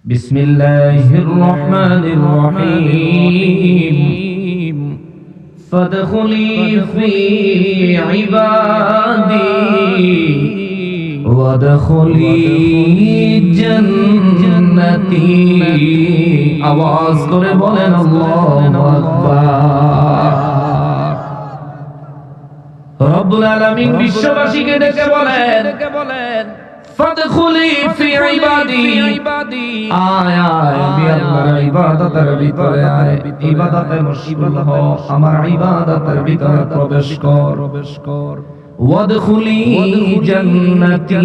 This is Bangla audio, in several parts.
বিসমিল্লাহির রহমানির রহিম ফাদখুলি ফি ইবাদি ওয়াদখুলি জান্নাতি। আওয়াজ করে বলেন আল্লাহু আকবার। রব্বুল আলামিন বিশ্ববাসীকে ডেকে বলেন ফাদখুলি ফি ইবাদি, আয় আয় আমি আল্লাহর ইবাদতের ভিতরে আয়, ইবাদতে মশগুল হ, আমার ইবাদতের ভিতরে প্রবেশ কর। ওয়াদখুলি জান্নাতি,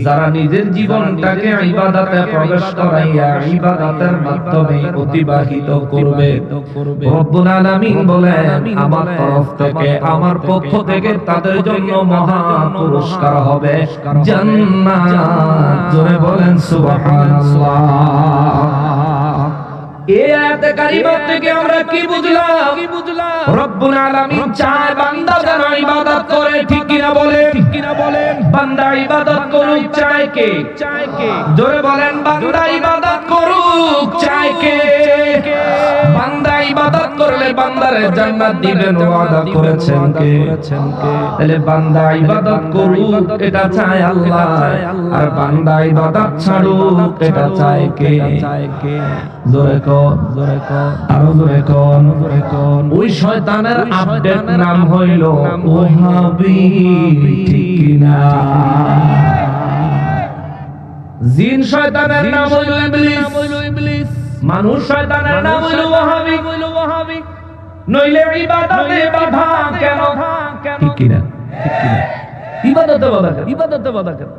যারা নিজের জীবনটাকে ইবাদতে প্রবেশ করাইয়া ইবাদতের মাধ্যমে অতিবাহিত করবে, রব্বুল আলামিন বলেন আমার তরফ থেকে, আমার পক্ষ থেকে তাদের জন্য মহা পুরস্কার হবে জান্নাত। জোরে বলেন সুবহানাল্লাহ। এই আয়াতে কারিমা থেকে আমরা কি বুঝলাম? রব্বুল আলামিন চায় বান্দা যেন ইবাদত করে, ঠিক কিনা বলেন? বান্দা ইবাদত করুক, চায় কে? জোরে বলেন, বান্দা ইবাদত করুক, চায় কে? বান্দা ইবাদত করলে বান্দারে জান্নাত দিবেন ওয়াদা করেছেন কে? তাহলে বান্দা ইবাদত করুক এটা চায় আল্লাহ, আর বান্দা ইবাদত ছাড়ুক এটা চায় কে? জোরে কর, আরো জোরে কর। ওই শয়তানের আপডেট নাম হইল ওহাবি, ঠিক কিনা? জিন শয়তানের নাম হইল ইবলিস, মানুষ শয়তানের নাম হইল ওহাবি। নইলে ইবাদতে বাধা কেন? ঠিক কিনা? ইবাদতে বাধা কেন?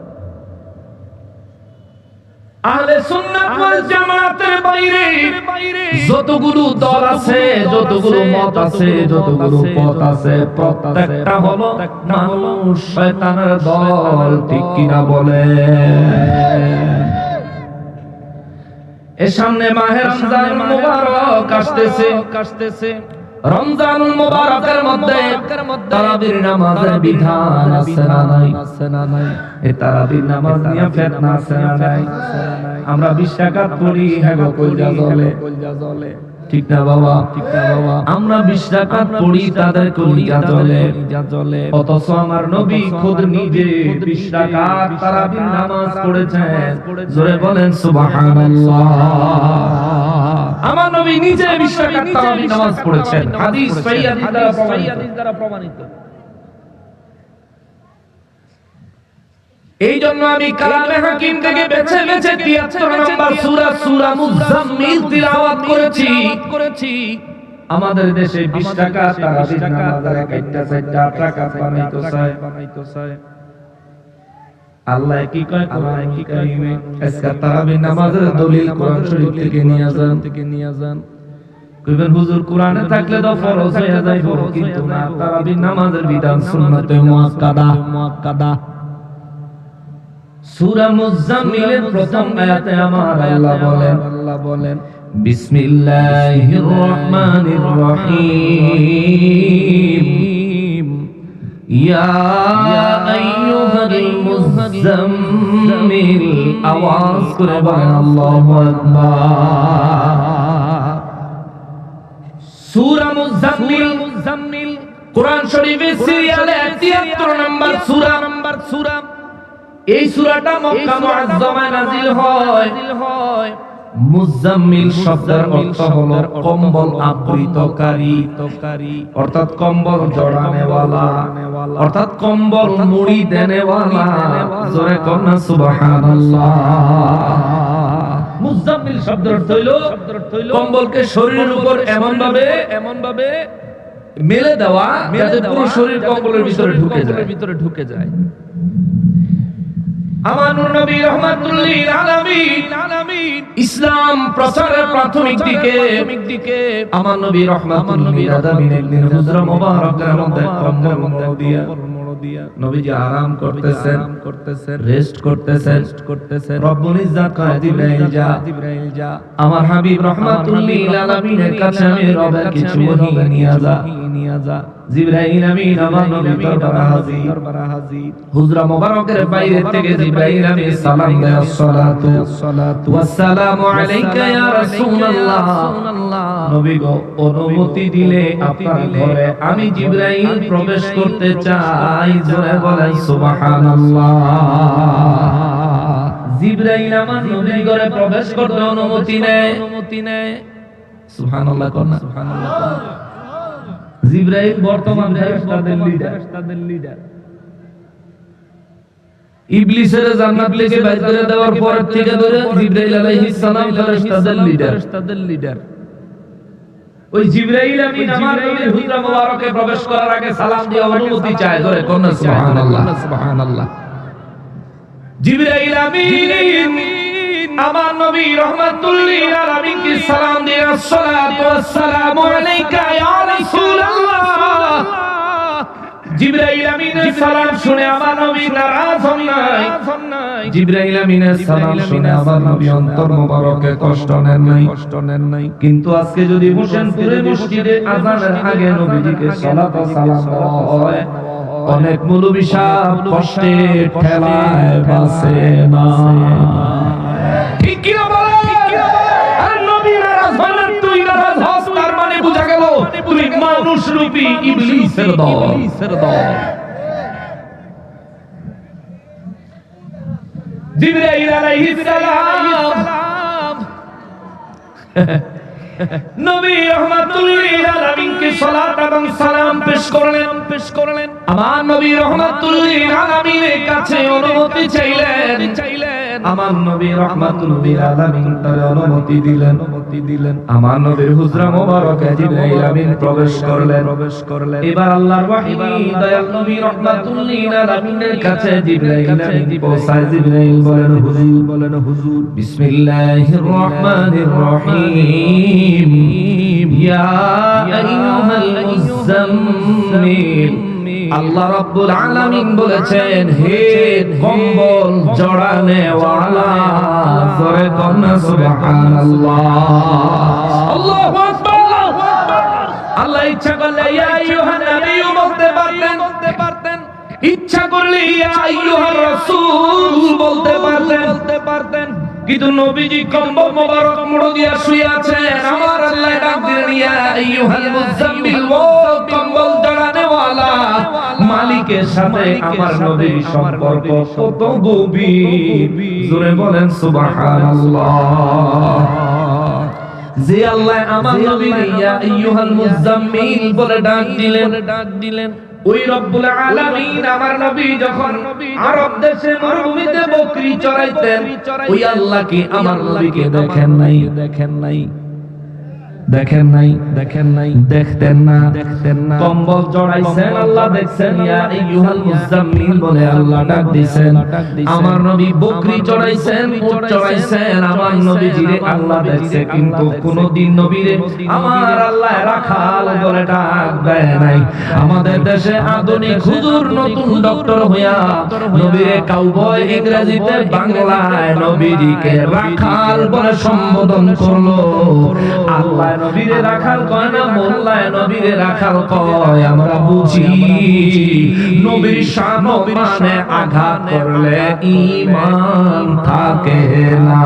আহলে সুন্নাত ওয়াল জামাতের বাইরে যতগুলো দল আছে, যতগুলো মত আছে, যতগুলো পথ আছে, প্রত্যেকটা হলো মানুষ শয়তানের দল, ঠিক কিনা বলে? এর সামনে মাহে রমজানুল মুবারক আসতেছে। রমজানুল মুবারকের মধ্যে তারাবির নামাজের বিধান আছে না নাই? এই তারাবির নামাজ নিয়ে ফিতনা আছে না নাই? আমরা 20 রাকাত পড়ি, হ্যাঁ গো কইজা জ্বলে, ঠিক না বাবা? আমরা 20 রাকাত পড়ি, তাদের কলিজা জ্বলে। অথচ আমার নবী খুদ নিজে 20 রাকাত তারাবির নামাজ পড়েছেন। জোরে বলেন সুবহানাল্লাহ। আমার নবী নিজে 20 রাকাত তারাবির নামাজ পড়েছেন, হাদিস সহিহ দ্বারা প্রমাণিত। এই জন্য আমি কালামে হাকিম থেকে বেছে 73 নম্বর সূরা মুজাম্মিল তিলাওয়াত করেছি। আমাদের দেশে 20 টাকা তারাবির নামাজের কাইটা 4 টাকা বানাইতো চায়। আল্লাহ কি কয় কোরআন কারীমে? আজকে তারাবির নামাজের দলিল কোরআন শরীফ থেকে নিয়ে যান। কইবেন হুজুর কোরআনে থাকলে তো ফরজ হয়ে যায়, কিন্তু না, তারাবির নামাজের বিধান সুন্নাতে মুআক্কাদা। সূরা মুজাম্মিলের প্রথম আয়াতে আমার আল্লাহ বলেন বিসমিল্লাহির রহমানির রহিম ইয়া আইয়ুহাল মুজাম্মিল। আওয়াজ করে বলেন আল্লাহু আকবার। সূরা মুজাম্মিল কোরআন শরীফের সিরিয়ালে 73 নম্বর সূরা। এই সূরাটা মক্কা মুআজ্জামায় নাযিল হয়। মুজাম্মিল শব্দের অর্থ হলো কম্বল আবৃতকারী, অর্থাৎ কম্বল জড়ানেওয়ালা, অর্থাৎ কম্বল মুড়ি দেনেওয়ালা। জোরে কোন না সুবহানাল্লাহ। মুজাম্মিল শব্দের অর্থ হলো কম্বলকে শরীরের উপর এমন ভাবে মেলে দেওয়া যাতে পুরো শরীর কম্বলের ভিতরে ঢুকে যায়। আমার নবী রাহমাতুল লিল আলামিন ইসলাম প্রচারের প্রাথমিক দিকে আমার নবী রাহমাতুল লিল আলামিন একদিন হুজরা মুবারকের মধ্যে কম্বল মোড় দিয়া নবীজি আরাম করতেছেন, রেস্ট করতেছেন। রব্বুল ইজ্জত কয় জিবরাইল যা আমার হাবিব রাহমাতুল লিল আলামিনের কাছে আমি রবের কিছু ওহী নিয়ে যা। জিবরাইল আমিন আমার নবীর দরবারে হাজির। হুজরা মোবারকের বাইরে থেকে জিবরাইল আমিন সালাম দেয়, আসসালাতু ওয়াসসালামু আলাইকা ইয়া রাসূলুল্লাহ। নবী গো, অনুমতি দিলে আপনার ঘরে আমি জিবরাইল প্রবেশ করতে চাই। জোরে বলেন সুবহানাল্লাহ। জিবরাইল আমার নবীর ঘরে প্রবেশ করতে অনুমতি নেয়। সুবহানাল্লাহ কোন না? সুবহানাল্লাহ। জিবরাইল বর্তমান ফেরেশতাদের লিডার। ইবলিসের জান্নাত থেকে বাইর করে দেওয়ার পর থেকে ধরে জিবরাইল আলাইহিস সালাম ফেরেশতাদের লিডার। ওই জিবরাইল আমিন আমার নবীর হুজরা মোবারকে প্রবেশ করার আগে সালাম দিয়ে অনুমতি চায়। ধরে কোন না? সুবহানাল্লাহ। জিবরাইল আমিন আমার নবী রাহমাতুল লিল আলামিনকে সালাম দিয়ে, আসসালাতু ওয়াসসালামু আলাইকা ইয়া রাসূলুল্লাহ। জিবরাইল আমিনের সালাম শুনে আমার নবী নারাজ হন নাই। জিবরাইল আমিনের সালাম শুনে আমার নবী অন্তর মোবারকে কষ্ট নেন নাই। কিন্তু আজকে যদি হোসেনপুরে মসজিদে আযানের আগে নবীজিকে সালাত ও সালাম দেওয়া হয়, অনেক মৌলবী সাহেব কষ্টে ঠেলায় বাসে না। ঠিক কি না বলে? আর নবী নারাজ হলেন, তুই নারাজ হস, তার মানে বুঝা গেল তুই মানুষ রূপী ইবলিসের দল। জিবরাইল আলাইহিস সালাম নবী রাহমাতুল লিল আলামিনকে সালাত এবং সালাম পেশ করলেন। আমার নবী রাহমাতুল লিল আলামিনের কাছে অনুমতি চাইলেন। আমার নবী রাহমাতুল লিল আলামিন তার অনুমতি দিলেন। আমার নবীর হুজরা মোবারকে জিবরাইল আমিন প্রবেশ করলেন। এবার আল্লাহর ওহী দয়াল নবী রাহমাতুল লিল আলামিনের কাছে জিবরাইল আমিন পৌঁছায়। জিবরাইল বলেন, হুজুর বিসমিল্লাহির রহমানির রহিম, ইয়া আইয়ুহাল মুযাম্মিল। আল্লাহ রাব্বুল আলামিন বলেছেন, হে কম্বল জড়ানে ওয়ালা, জোরে কোন সুবহানাল্লাহ। আল্লাহু আকবার। আল্লাহ ইচ্ছা করলে ইয়া আইয়ুহান নবী বলতে পারতেন, ইচ্ছা করলে ইয়া আইয়ুহার রাসূল বলতে পারতেন, কিন্তু নবীজি কম্বল মোবারক মুড়ো দিয়া শুয়ে আছেন। আমার আল্লাহ ডাক দিলেন, ইয়া আইয়ুহাল মুযাম্মিল, ও কম্বল জড়ানে ওয়ালা। মালিকের সাথে আমার নবীর সম্পর্ক কত গভীর, জোরে বলেন সুবহানাল্লাহ। যে আল্লাহ আমার নবীর ইয়া আইয়ুহাল মুযাম্মিল বলে ডাক দিলেন, ওই রব্বুল আলামিন আমার নবী যখন আরব দেশে মরুভূমিতে বকরি চড়াইতেন, ওই আল্লাহ কি আমার নবীকে দেখেন নাই? দেখতেন না। কম্বল জড়াইছেন, আল্লাহ দেখছেন। ইয়া আইয়ুহাল মুযাম্মিল বলে আল্লাহ ডাক দিয়েছেন। আমার নবী বকরি চড়াইছেন, উট চড়াইছেন, আমার নবীজিরে আল্লাহ দেখছে, কিন্তু কোনদিন নবীরে আমার আল্লাহ রাখাল বলে ডাক দেয় নাই। আমাদের দেশে আধুনিক হুজুর নতুন ডক্টর হইয়া নবীরে কাউবয়, ইংরেজিতে বাংলায় নবীজিকে রাখাল বলে সম্বোধন করলো। আল্লাহ নবীরে রাখাল কয় না, মোল্লায় নবীরে রাখাল কয়। আমরা বুঝি নবীর সম্মানে আঘাত করলে ঈমান থাকে না।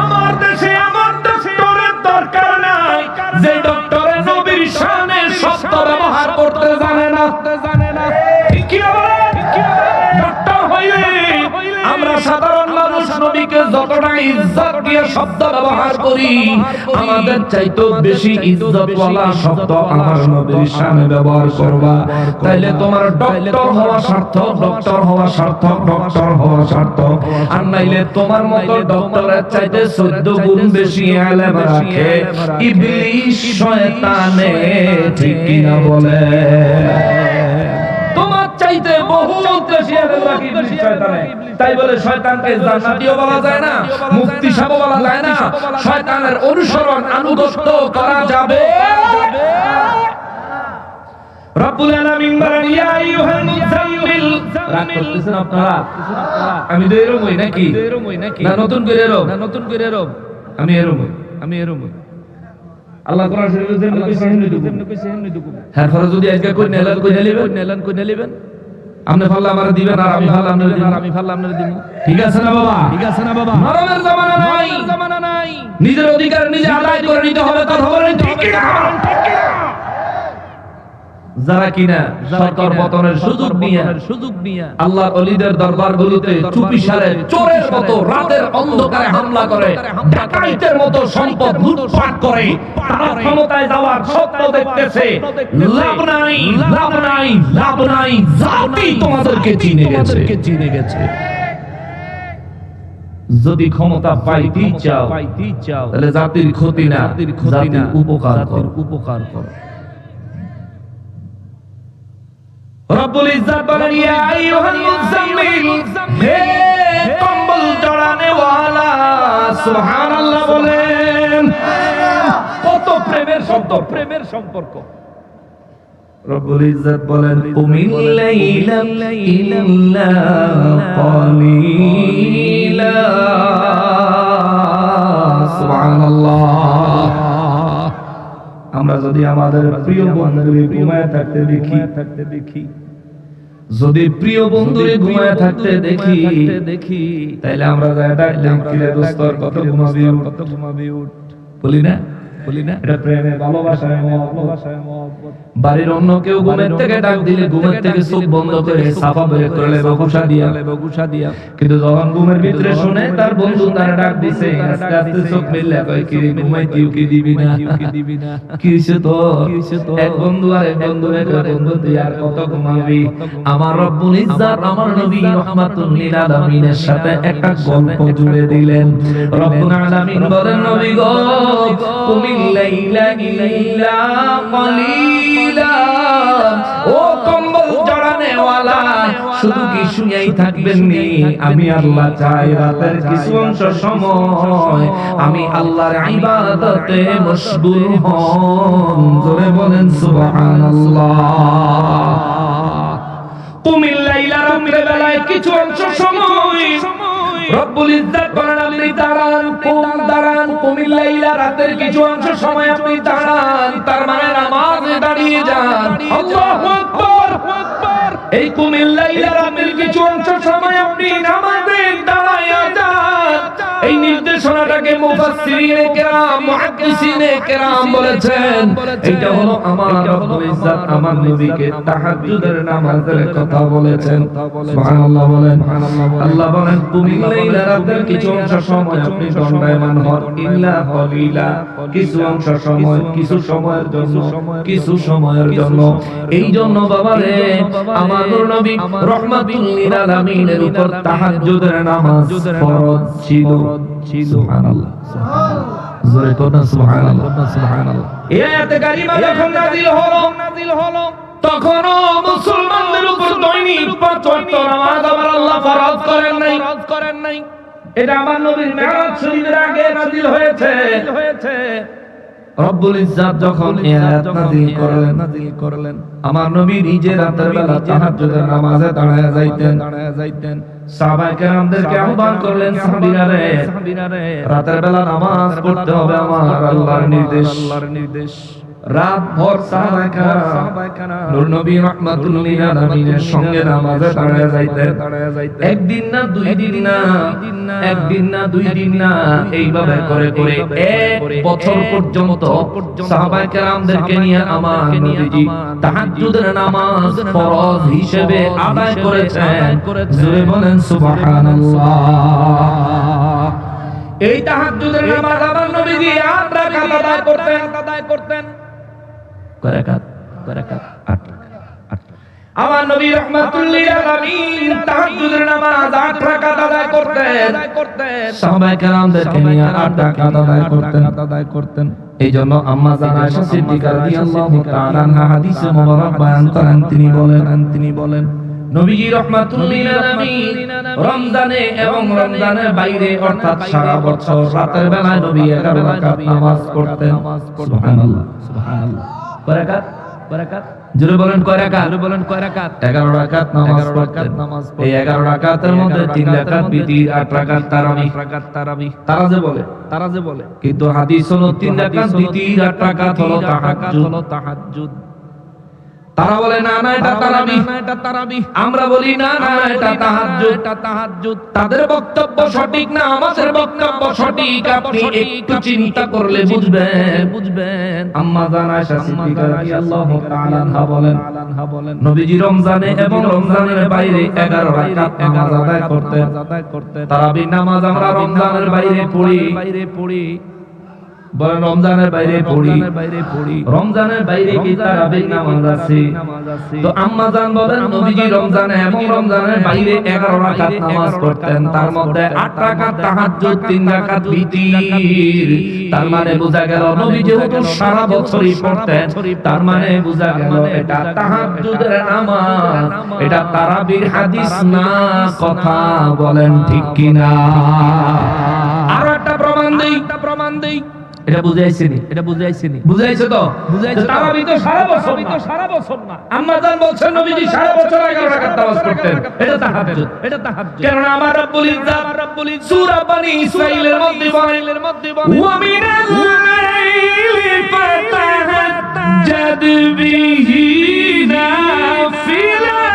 আমার দেশে ডক্টরের দরকার নাই, যে ডক্টরে নবীর শানে শব্দ ব্যবহার করতে জানে না। ঠিক কি বলেন? ডক্টর হইলে আমরা সাধারণ মানুষ নবীকে যতটা ইজ্জত দিয়ে শব্দ ব্যবহার করি, আমাদের চাইতো বেশি ইজ্জতওয়ালা শব্দ আমার নবীর শানে ব্যবহার করবা। তাইলে তোমার ডক্টর হওয়া সার্থক, আর নাইলে তোমার মতো ডক্টরের চাইতে 14 গুণ বেশি ইলম রাখে ইবলিস শয়তানে। ঠিক কি না বলে? তোমার চাইতে বহু বেশি ইলম রাখে ইবলিস শয়তানে। তাই বলে শয়তানকে জান্নাতীও বলা যায় না, মুফতি সাহেব বলা যায় না, শয়তানের অনুসরণ আনুগত্য করা যাবে। রব্বুল আলামিন বলেন, ইয়া আইয়ুহাল মুযাম্মিল। রাগ করতেছেন আপনারা? আমি তো এরকম হই নাকি? না নতুন করে রব, আমি এরকম। আল্লাহ কোরআন শরীফে যেমন কইছে হেমনি দুকু এরপরে যদি আজকে কই নেলেন আপনি ফাল্লা আমারে দিবেন আর আমি ফাল্লা আপনারে দিব ঠিক আছে না বাবা নরমের জামানা নাই নিজের অধিকার নিজে আদায় করে নিতে হবে কথা বলেন ঠিক কি না যারা কিনা সরকার পতনের সুযোগ নিয়ে আল্লাহর ওলিদের দরবারগুলোতে চুপিসারে চোরের মতো রাতের অন্ধকারে হামলা করে ডাকাইতের মতো সম্পদ লুটপাট করে তারা ক্ষমতায় যাওয়ার স্বপ্ন দেখতেছে লাভ নাই জাতি তোমাদেরকে চিনে গেছে যদি ক্ষমতা পাইতেই চাও তাহলে জাতির ক্ষতি না জাতির উপকার করো রব্বুল ইজ্জত বলেন ইয়া আইয়ুহাল মুযাম্মিল হে কম্বল জড়ানে ওয়ালা সুবহানাল্লাহ বলেন কত প্রেমের সম্পর্ক রব্বুল ইজ্জত বলেন কুমিল লাইলা ইল্লা কালিলা সুবহানাল্লাহ আমরা যদি আমাদের প্রিয় বন্ধুকে ঘুমায় থাকতে দেখি যদি প্রিয় বন্ধুরে ঘুমায় থাকতে দেখি তাহলে আমরা যায় ডাকলাম কিরে দোস্তর কত ঘুমাবি উঠ বলি না এটা প্রেমে ভালোবাসায় মহব্বত বাড়ির অন্য কেউ ঘুমের থেকে ডাক দিলে ঘুমের থেকে চোখ বন্ধ করে সাফা বের করলে বগুসা দিয়া কিন্তু যখন ঘুমের ভিতরে শুনে তার বন্ধু তার ডাক দিছে আস্তে আস্তে চোখ মেললে কয় কি ঘুমাইতেও কি দিবি না কি হইছে তো এক বন্ধু আর এক বন্ধু তুই আর কত ঘুমাবি আমার রব্বুল ইজ্জত আমার নবী রাহমাতুল লিল আলামিনের সাথে একটা গল্প জুড়ে দিলেন রব্বুল আলামিন বলেন নবী গো কুমিল লাইলা ইল্লা কালিলা ও কম্বল জড়ানে ওয়ালা শুধু কি শুয়েই থাকবেন নি আমি আল্লাহ চাই রাতের কিছু অংশ সময় আমি আল্লাহর ইবাদতে মশগুল হন জোরে বলেন সুবহানাল্লাহ কুমিল লাইলা রাতের বেলায় কিছু অংশ সময় রব্বুল ইজ্জত বলেন আপনি দাঁড়ান কুমিল লাইলা রাতের কিছু অংশ সময় আপনি দাঁড়ান তার মানে নামাজে দাঁড়িয়ে যান আল্লাহু আকবার এই কুমিল লাইলা রাতের কিছু অংশ সময় আপনি নামাজে দাঁড়ায়া যান এই নির্দেশনাটাকে মুফাসসিরিনে কেরাম মুহাদ্দিসিনে কেরাম বলেছেন এটা হলো আমার রব্বুল ইজ্জত আমার নবীকে তাহাজ্জুদের নামাজের কথা বলেছেন সুবহানাল্লাহ বলেন আল্লাহ বলেন কুমিল লাইলা রাতের কিছু অংশ সময় আপনি দণ্ডায়মান হন ইল্লা কালিলা কিছু অংশ সময় কিছু সময়ের জন্য এই জন্য বাবারে আমার নবী রাহমাতুল লিল আলামিনের উপর তাহাজ্জুদের নামাজ ফরজ ছিল সুবহানাল্লাহ জোরে কোন সুবহানাল্লাহ এই আয়াতে কারিমা যখন নাযিল হলো তখন মুসলমানদের উপর দৈনিক 5 ওয়াক্ত নামাজ আমার আল্লাহ ফরজ করেন নাই এটা আমার নবীর মেরাজ শরীফের আগে নাযিল হয়েছে রব্বুল ইজ্জত যখন এই আয়াত নাযিল করলেন আমার নবী নিজে রাতের বেলা তাহাজ্জুদের নামাজে দাঁড়ায়া যাইতেন সাহাবায়ে কেরামদেরকে আহ্বান করলেন সাহাবীরা রে রাতের বেলা নামাজ পড়তে হবে আমার আল্লাহর নির্দেশ রাত ভর সাহাবায়ে কেরাম নূর নবী রাহমাতুল লিল আলামিনের সঙ্গে নামাজে দাঁড়ায়া যাইতেন একদিন না দুই দিন না এইভাবে করে এক বছর পর্যন্ত সাহাবায়ে কেরামদেরকে নিয়ে আমার নবীজি তাহাজ্জুদের নামাজ ফরজ হিসেবে আদায় করেছেন জোরে বলেন সুবহানাল্লাহ এই তাহাজ্জুদের নামাজ আমার নবীজি 8 রাকাত আদায় করতেন কয় রাকাত 8 আমার নবী রাহমাতুল লিল আলামিন তাহাজ্জুদের নামাজ 8 রাকাত আদায় করতেন সাহাবায়ে কেরামদেরকে নিয়ে 8 রাকাত আদায় করতেন এইজন্য আম্মা জান আয়েশা সিদ্দিকা রাদিয়াল্লাহু তাআলা আনহা হাদিসে মুবারক বয়ান করেন তিনি বলেন নবীজি রাহমাতুল লিল আলামিন রমজানে এবং রমজানের বাইরে অর্থাৎ সারা বছর রাতের বেলায় নবী 11 রাকাত নামাজ পড়তেন সুবহানাল্লাহ কয় জোরে বলেন কয় রাকাত? জোরে বলেন কয় রাকাত? 11 রাকাত নামাজ পড়তেন। এই 11 রাকাতের মধ্যে 3 রাকাত বিতির, 8 রাকাত তারাবি। তারা যে বলে কিন্তু হাদিস হলো 3 রাকাত বিতির, 8 রাকাত হলো তাহাজ্জুদ। তারা বলে না না এটা তারাবি, আমরা বলি না না এটা তাহাজ্জুদ। তাদের বক্তব্য সঠিক না, আমাদের বক্তব্য সঠিক। আপনি একটু চিন্তা করলে বুঝবেন। আম্মা জান আয়েশা সিদ্দিকা রাদিয়াল্লাহু তাআলা আনহা বলেন নবীজি রমজানে এবং রমজানের বাইরে 11 রাকাত নামাজ আদায় করতেন। তারাবি নামাজ আমরা রমজানের বাইরে পড়ি। বলেন রমজানের বাইরে পড়ি। রমজানের বাইরে কি তারাবির নামাজ আছে? তো আম্মা জান বলেন নবীজি রমজানে এবং রমজানের বাইরে 11 রাকাত নামাজ পড়তেন। তার মধ্যে 8 রাকাত তাহাজ্জুদ, 3 রাকাত বিতির। তার মানে বোঝা গেল নবী যেহেতু সারা বছরই পড়তেন, তার মানে বোঝা গেল এটা তাহাজ্জুদের নামাজ, এটা তারাবির হাদিস না। কথা বলেন ঠিক কিনা? আর একটা প্রমাণ দেই। এটা বুঝাইছে তো? তারাবি তো সারা বছর না। আম্মা জান বলছেন নবীজি সারা বছর 11 রাকাত নামাজ পড়তেন। এটা তাহাজ্জুদ। কারণ আমার রব্বুল ইজ্জাত সূরা বনী ইসরাঈলের মধ্যে বলেন ওয়া মিনাল লাইলি ফাতাহাজ্জাদ বিহি নাফিলাতান।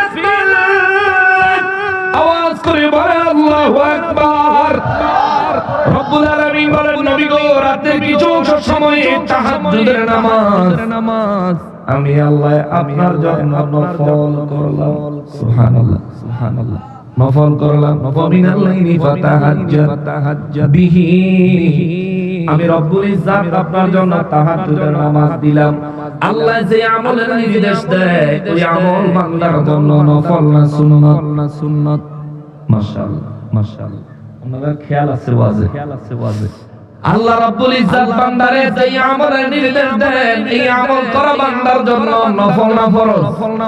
আওয়াজ করে বলেন আল্লাহু আকবার। রব্বুল আলামিন বলেন নবী গো রাতের কিছু সময়ে তাহাজ্জুদের নামাজ আমি আল্লাহ আপনার জন্য নফল করলাম। সুবহানাল্লাহ। নফল করলাম। মিনাল লাইলি ফাতাহাজ্জাদ বিহি। আমি রব্বুল ইজ্জাত আপনার জন্য তাহাজ্জুদের নামাজ দিলাম। আল্লাহ যে আমলের নির্দেশ দেয় ওই আমল বান্দার জন্য নফল না সুন্নাত। মাশাআল্লাহ। আপনাদের খেয়াল আছে ওয়াজে। আল্লাহ রাব্বুল ইজ্জাত বান্দারে যে আমলের নির্দেশ দেন এই আমল করা বান্দার জন্য নফল না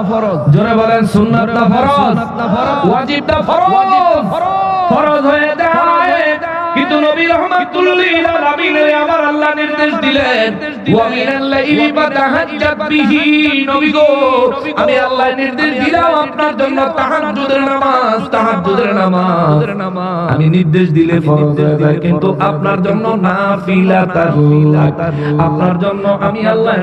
ফরজ? জোরে বলেন সুন্নাত না ফরজ? ওয়াজিব না ফরজ হয়ে যায়। কিন্তু নবী রাহমাতুল লিল আলামিনের আমার আল্লাহ নির্দেশ দিলেন ওয়া মিনাল লাইলি ফাতাহাজ্জাদ বিহি। নবী গো আমি আল্লাহ নির্দেশ দিলাম আপনার জন্য তাহাজ্জুদের নামাজ। আমি নির্দেশ দিলে ফরজ হয়ে যায়, কিন্তু আপনার জন্য নাফিলাতান। আপনার জন্য আমি আল্লাহ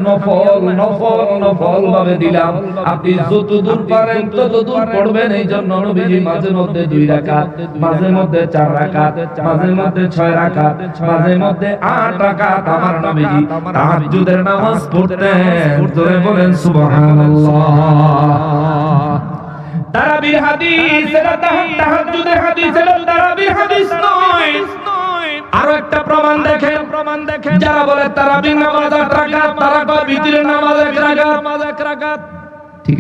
নফল ভাবে দিলাম। আপনি যতদূর পারেন ততদূর পড়বেন। এই জন্য নবীজি মাঝে মধ্যে 2 রাকাত, মাঝে মধ্যে 4 রাকাত, মাঝে মধ্যে 6 রাকাত, মাঝে মধ্যে 8 রাকাত আমার নবীজি তাহাজ্জুদের নামাজ পড়তেন। জোরে বলেন সুবহানাল্লাহ। তারাবির হাদিস এটা তাহাজ্জুদের হাদিস, এটা তারাবির হাদিস নয়। আরো একটা প্রমাণ দেখেন। যারা বলে তারাবির নামাজ 8 রাকাত, তারা কয় বিতরের নামাজ 1 রাকাত। ঠিক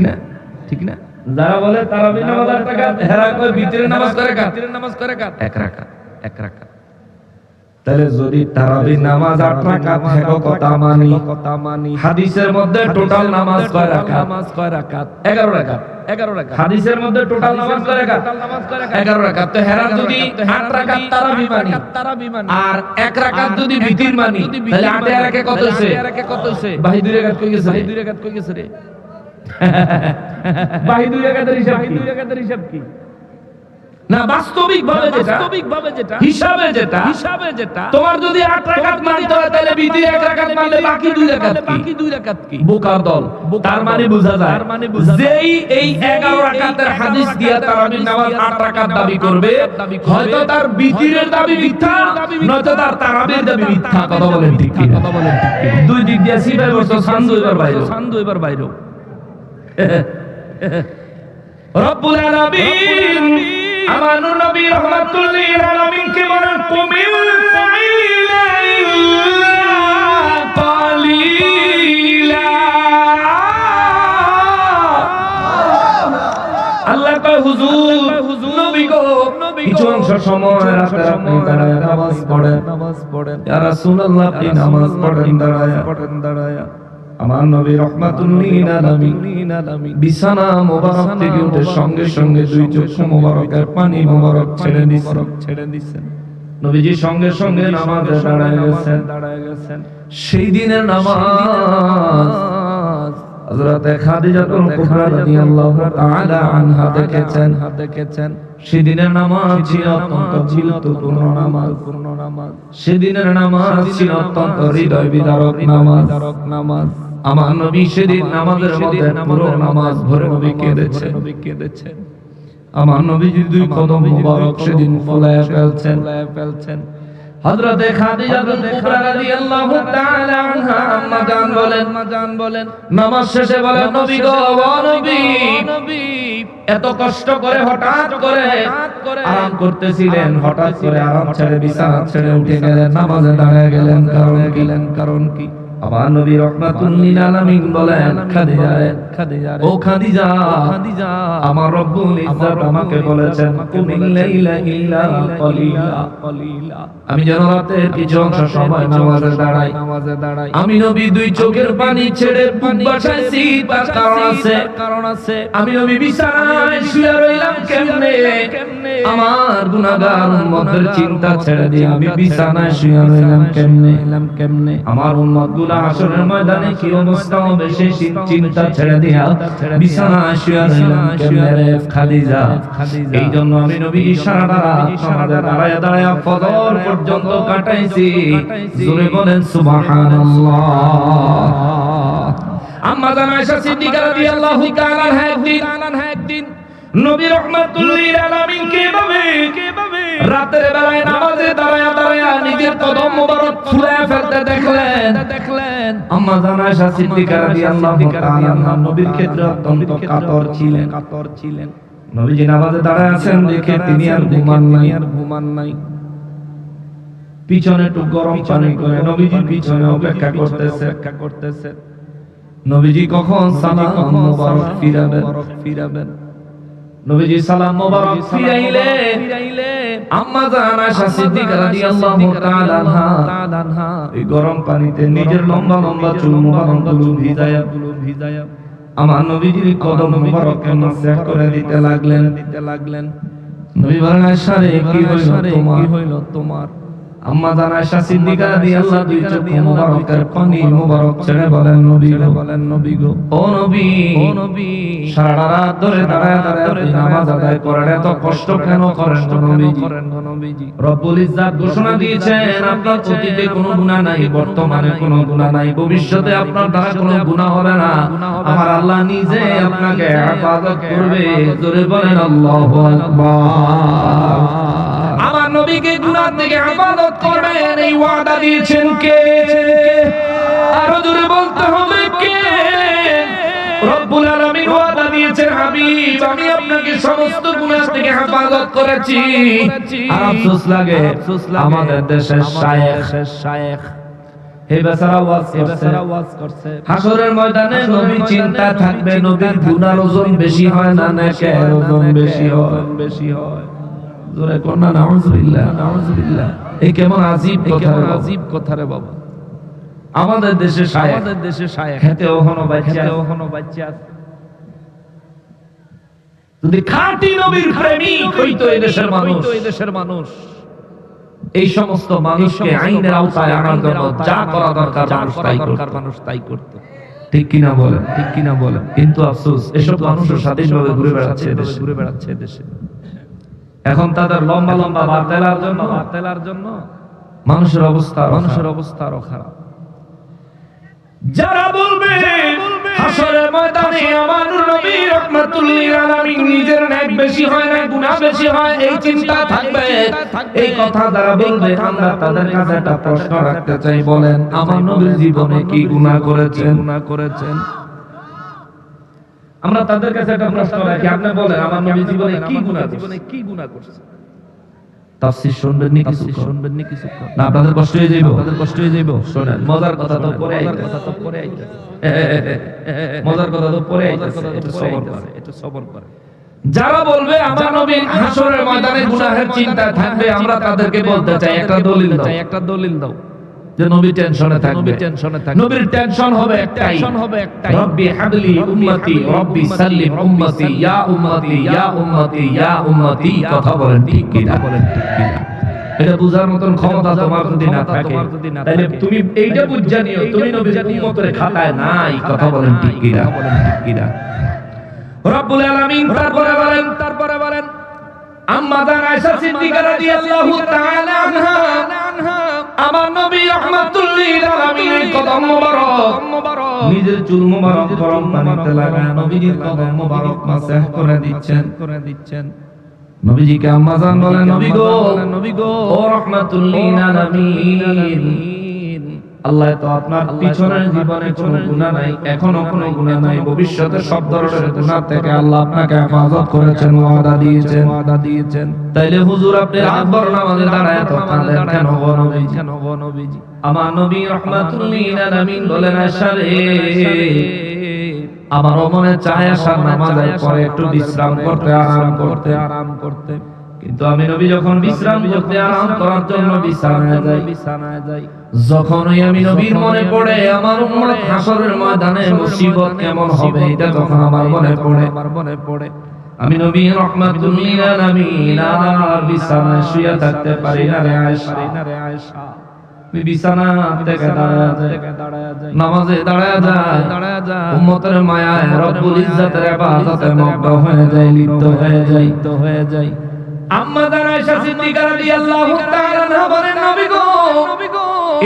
না? যারা বলে তারাবির নামাজ 8 রাকাত, এরা কয় বিতরের নামাজ কয় রাকাত? 1 রাকাত। তাহলে যদি তারাবির নামাজ 8 রাকাত হয় কথা মানি, হাদিসের মধ্যে টোটাল নামাজ কয় রাকাত? 11 রাকাত। হাদিসের মধ্যে টোটাল নামাজ কয় রাকাত? 11 রাকাত। তো হেরা যদি 8 রাকাত তারাবি মানি আর 1 রাকাত যদি বিতির মানি, তাহলে 8 এর একে কত হইছে? ভাই 2 রাকাত কই গেছে রে? ভাই 2 রাকাতের হিসাব কি? না বাস্তবিক ভাবে যেটা হিসাবে যেটা তোমার যদি 8 রাকাত মানতে হয় তাহলে বিতির 1 রাকাত মানলে বাকি 2 রাকাত কি? বোকার দল। তার মানে বোঝা যায় যেই এই 11 রাকাতের হাদিস দিয়া তারাবির নামাজ 8 রাকাত দাবি করবে, হয়তো তার বিতিরের দাবি মিথ্যা, নয়তো তার তারাবির দাবি মিথ্যা। কথা বলেন ঠিক কি? দুই দিক দিয়ে সিবাই বসতো সান্দু এবার বাইরে। রব্বুল আলামিন আমার নবী রাহমাতুল লিল আলামিনকে বলেন কুমিল কালিলা। আল্লাহ কয় হুজুর নবী গো কিছু অংশ সময় রাতে আপনি দাঁড়ায় নামাজ পড়েন। ইয়া রাসূলুল্লাহ আপনি নামাজ পড়েন দাঁড়ায়া। আমার নবী রাহমাতুল লিল আলামিন বিছানা মোবারক থেকে উঠে সঙ্গে 2 চক্ষু মোবারকের পানি মোবারক ছেড়ে দিয়েছেন। নবীজি সঙ্গে নামাজে দাঁড়ায় গেছেন। সেই দিনের নামাজ হযরতে খাদিজাতুল কুবরা রাদিয়াল্লাহু তাআলা আনহা দেখেছেন সেদিনের নামাজ ছিল অত্যন্ত গুরুত্বপূর্ণ নামাজ। সেদিনের নামাজ ছিল অত্যন্ত হৃদয় বিদারক নামাজ। আমার নবী সেদিন নামাজের মধ্যে পুরো নামাজ ভরে নবী কেঁদেছে। আমার নবীজি দুই কদম মুবারক সেদিন ফুলায় ফেলছেন। হযরতে খাদিজাতুল কুবরা রাদিয়াল্লাহু তাআলা আনহা আম্মা জান বলেন নামাজ শেষে বলেন নবী গো নবী এত কষ্ট করে হঠাৎ করে আরাম করতেছিলেন, হঠাৎ করে আরাম ছেড়ে বিছানা ছেড়ে উঠে গেলেন, নামাজে দাঁড়িয়ে গেলেন, কারণ কি? আমার নবী রাহমাতুল লিল আলামিন বলেন খাদিজা ও খাদিজা আমার রব্বুল ইজ্জত আমাকে বলেছেন কুমিল লাইলা ইল্লা কলিলা, আমি যেন রাতের কিছু অংশ সময় নামাজে দাঁড়াই। আমি নবী দুই চোখের পানি ছেড়ে বুক বাসাইছি, তার কারণ আছে। আমি নবী বিছানায় শুয়ে রইলাম কেমনে? আমার গুনাহগার উম্মতের চিন্তা ছেড়ে দিয়ে আমি বিছানায় শুয়ে রইলাম কেমনে? আমার উম্মত হাসরের ময়দানে কি অবস্থা হবে সেই চিন্তা ছেড়ে দিয়া বিছানায় শুয়ে রইলাম কেমনে রে খাদিজা? এই জন্য আমি নবী ইশারা দ্বারা দাঁড়ায়া ফজর পর্যন্ত কাটাইছি। জোরে বলেন সুবহানাল্লাহ। আম্মা জান আয়েশা সিদ্দিকা রাদিয়াল্লাহু তাআলা একদিন নবী রাহমাতুল লিল আলামিন কিভাবে রাতের বেলায় নামাজে দাঁড়ায়া নিজের কদম মোবারক ফুলায় ফেলতে দেখলেন। আম্মা জান আয়েশা সিদ্দিকা রাদিয়াল্লাহু তাআলা নবীর ক্ষেত্রে অত্যন্ত কাতর ছিলেন। নবীজি নামাজে দাঁড়ায় আছেন দেখে তিনি আর ঘুমান নাই। পিছনে একটু গরম পানি করে নবীজি পিছনে অপেক্ষা করতেছে। নবীজি কখন সালাম মোবারক ফিরাবেন? নবীজি সালাম মোবারক ফিরাইলে আম্মা জান আয়েশা সিদ্দিকা রাদিয়াল্লাহু তাআলা আনহা এই গরম পানিতে নিজের লম্বা চুল মোবারক গুলো ভিজায়া আমার নবীজির কদম মোবারকে মাসা করে দিতে লাগলেন। নবী বলেন আয়েশা রে কি হইল তোমার? আম্মা জান আয়েশা সিদ্দিকা রাদিয়াল্লাহু দুই চোখ মোবারকের পানি মোবারক ছেড়ে বলেন নবী গো ও নবী সারা রাত ধরে দাঁড়ায় আপনি নামাজ আদায় করেন, এত কষ্ট কেন করেন নবীজি? রব্বুল ইজ্জত ঘোষণা দিয়েছেন আপনার অতীতে কোনো গুনাহ নাই, বর্তমানে কোনো গুনাহ নাই, ভবিষ্যতে আপনার দ্বারা কোনো গুনাহ হবে না। আমার আল্লাহ নিজে আপনাকে হেফাজত করবে। জোরে বলেন আল্লাহু আকবার। আমার নবীকে গুনাহ থেকে হেফাজত করবেন এই ওয়াদা দিয়েছেন কে? আরো জোরে বলতে হবে কে? রব্বুল আলামিন ওয়াদা দিয়েছেন হাবিব আমি আপনাকে সমস্ত গুনাহ থেকে হেফাজত করেছি। আর আফসোস লাগে আমাদের দেশের শায়েখ এই বেচারা ওয়াজ করছে হাসরের ময়দানে নবী চিন্তা থাকবে নবীর গুনাহর ওজন বেশি হয় না নেকের ওজন বেশি হয়। জোরে কোন না নাউযুবিল্লাহ। এই কেমন আজীব কথা রে বাবা। আমাদের দেশে শায়েখ হেতেও হনো বাচ্চা যদি খাঁটি নবীর প্রেমিক হইতো এই দেশের মানুষ এই সমস্ত মানুষকে আইনের আওতায় আনার জন্য যা করা দরকার মানুষ তাই করত। ঠিক কিনা বলেন? কিন্তু আফসোস এসব মানুষের স্বাধীনভাবে ঘুরে বেড়াচ্ছে দেশে। এখন তাদের লম্বা বার্তালার জন্য মানুষের অবস্থা আরো খারাপ। যারা বলবে হাসরের ময়দানে আমার নবী রাহমাতুল লিল আলামিন নিজের ন্যায় বেশি হয় না গুনাহ বেশি হয় এই চিন্তা থাকবে, এই কথা যারা বলবে আমরা তাদের কাছে একটা প্রশ্ন রাখতে চাই, বলেন আমার নবীর জীবনে কি গুনাহ করেছেন? আমরা তাদের কাছে একটা প্রশ্ন রাখি, আপনি বলেন আমার নবী জীবনে কি গুনাহ করছেন? তাফসীর শুনবেন নি কিছু না আপনাদের কষ্ট হয়ে যাইবো শুনেন মজার কথা তো পরে আইতাছে একটু সবর করে যারা বলবে আমার নবী হাসরের ময়দানে গুনাহের চিন্তা থাকবে আমরা তাদেরকে বলতে চাই একটা দলিল দাও যে নবী টেনশনে থাকবে। নবীর টেনশন হবে একটাই রব্বি হাবলি উম্মতি রব্বি সাল্লিম উম্মতি ইয়া উম্মতি ইয়া উম্মতি ইয়া উম্মতি। কথা বলেন ঠিক কিনা? এটা বুঝার মতন ক্ষমতা তোমার যদি না থাকে তাহলে তুমি এইটা বুঝা নিও তুমি নবীর উম্মতের খাতায় নাই। কথা বলেন ঠিক কিনা? রব্বুল আলামিন তারপরে বলেন আম্মা জান আয়েশা সিদ্দিকা রাদিয়াল্লাহু তাআলা আনহা আমার নবী রাহমাতুল লিল আলামিনের কদম মোবারক নিজের চুল মোবারক গরম পানিতে লাগায় নবীজির কদম মোবারক মাসাহ করে দিচ্ছেন। নবীজিকে আম্মা জান বলেন নবী গো ও রাহমাতুল লিল আলামিন, আল্লাহ তো আপনার পিছনের জীবনে কোনো গুনাহ নাই, এখনো কোনো গুনাহ নাই, ভবিষ্যতে সব ধরনের গুনাহ থেকে আল্লাহ আপনাকে হেফাজত করেছেন, ওয়াদা দিয়েছেন। তাইলে হুজুর আপনি রাতভর নামাজে দাঁড়ায় তো কাঁদেন কেন গো নবীজি? আমার নবী রাহমাতুল লিল আলামিন বলেন আয়েশা রে, আমার মনে চায় আসার নামাজের পরে একটু বিশ্রাম করতে, আরাম করতে, কিন্তু আমি নবী যখন বিশ্রাম করতে আরাম করার জন্য বিছানায় যাই, যখনই আমি নবীর মনে পড়ে আমার উম্মত হাসরের ময়দানে মুসিবত কেমন হবে এটা যখন আমার মনে পড়ে, আমি নবী রাহমাতুল লিল আলামিন আর বিছানায় শুয়ে থাকতে পারি না রে আয়েশা। আমি বিছানা থেকে দাঁড়ায়া যাই, নামাজে দাঁড়ায়া যাই, উম্মতের মায়ায় রব্বুল ইজ্জতের ইবাদতে মগ্ন হয়ে যাই, লিপ্ত হয়ে যাই। আম্মা জান আয়েশা সিদ্দিকা রাদিয়াল্লাহু তাআলা আনহা বলেন নবী গো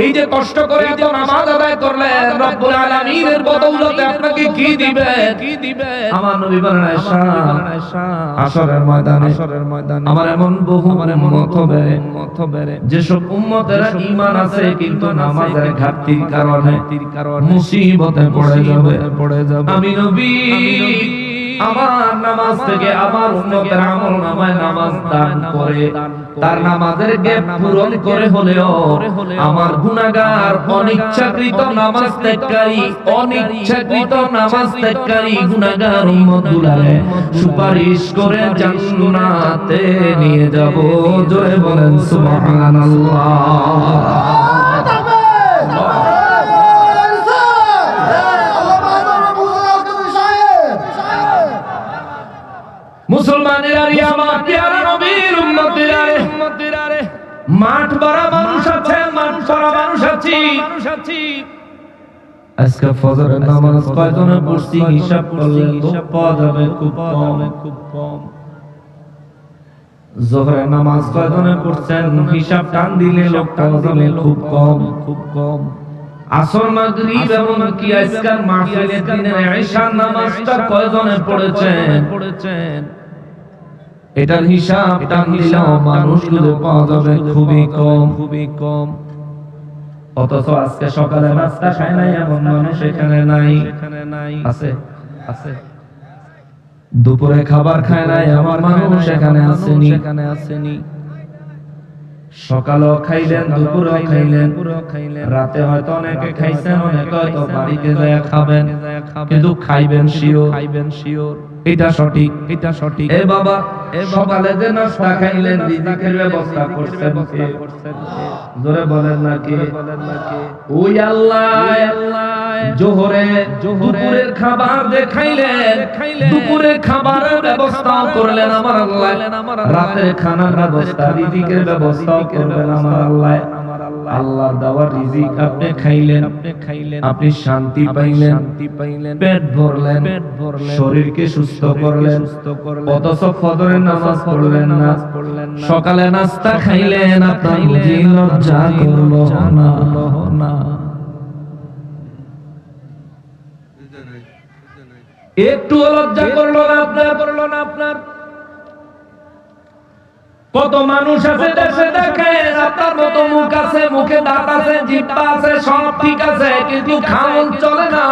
এই যে কষ্ট করে এত নামাজ আদায় করলেন রব্বুল আলামিনের বদৌলতে আপনাকে কি দিবে? আমার নবী বলেন আয়েশা হাসরের ময়দানে আমার এমন বহু উম্মত হবে যেসব উম্মতেরা ঈমান আছে কিন্তু নামাজের ঘাটতির কারণে মুসিবতে পড়ে যাবে। আমি নবী আমার নামাজ থেকে আমার উম্মতের আমলনামায় নামাজ দান করে তার নামাজের গ্যাপ পূরণ করে হলেও আমার গুনাহগার অনিচ্ছাকৃত নামাজ ত্যাগকারী গুনাহগার উম্মতগুলোরে সুপারিশ করে জান্নাতে নিয়ে যাব। জোরে বলেন সুবহানাল্লাহ। মুসলমানেরা আমার প্রিয় নবীর উম্মতেরা রে, মাঠ ভরা মানুষ আছে, আজকে ফজরের নামাজ কয়জনে পড়ছি হিসাব করলে পাওয়া যাবে খুব কম। যোহরের নামাজ কয়জনে পড়ছেন হিসাব টান দিলে লোক পাওয়া যাবে খুব কম। আসর মাগরিব এবং কি আজকাল মাহফিলে দিনের ঈশার নামাজটা কয়জনে পড়েছেন এটার হিসাব টান দিলেও মানুষগুলো পাওয়া যাবে খুবই কম। অথচ আজকে সকালে নাস্তা খায় নাই এমন মানুষ এখানে নাই। আছে দুপুরে খাবার খায় নাই আমার মানুষ এখানে আসেনি। সকালেও খাইলেন, দুপুরেও খাইলেন, রাতে হয়তো অনেকে খাইছেন, অনেকে হয়তো বাড়িতে যায় খাবেন, কিন্তু খাইবেন শিওর। এটা সঠিক। এ বাবা সকালে যে নাস্তা খাইলেন রিজিকের ব্যবস্থা করছেন কে? জোরে বলেন না কে? ওই আল্লাহ। জোহরে দুপুরের খাবার যে খাইলেন, দুপুরের খাবারের ব্যবস্থা করলেন আমার আল্লাহ, রাতের খানার ব্যবস্থা রিজিকের ব্যবস্থা করবেন আমার আল্লাহ। আল্লাহর দেওয়া রিজিক আপনি খাইলেন, আপনি শান্তি পাইলেন, পেট ভরলেন, শরীরকে সুস্থ করলেন, অথচ ফজরের নামাজ পড়লেন না, সকালে নাস্তা খাইলেন, আপনার বুঝি লজ্জা করলো না? একটু লজ্জা করলো না আপনার? কত মানুষ আছে দেশে দেখেন আপনার মতো মুখ আছে, মুখে দাঁত আছে, জিহ্বা আছে, সব ঠিক আছে, কিন্তু খাওন চলে না।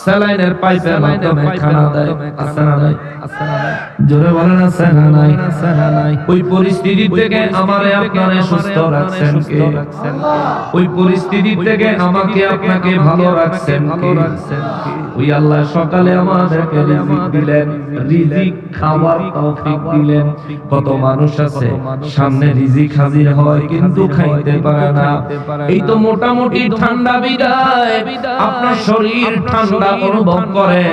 স্যালাইনের পাইপের মাধ্যমে খানা দেয়, আছে না নাই? জোরে বলেন আছে না নাই? ওই পরিস্থিতি থেকে আমারে আপনারে সুস্থ রাখছেন কে? ওই পরিস্থিতি থেকে আমাকে আপনাকে ভালো রাখছেন কে? ওই আল্লাহ সকালে আমাদেরকে রিজিক দিলেন, রিজিক খাওয়ার তৌফিক দিলেন। কত মানুষ আছে সামনে রিজিক হাজির হয় কিন্তু খাইতে পারে না। এই তো মোটামুটি ঠান্ডা বিদায়, আপনার শরীর ঠান্ডা ঠান্ডা অনুভব করে,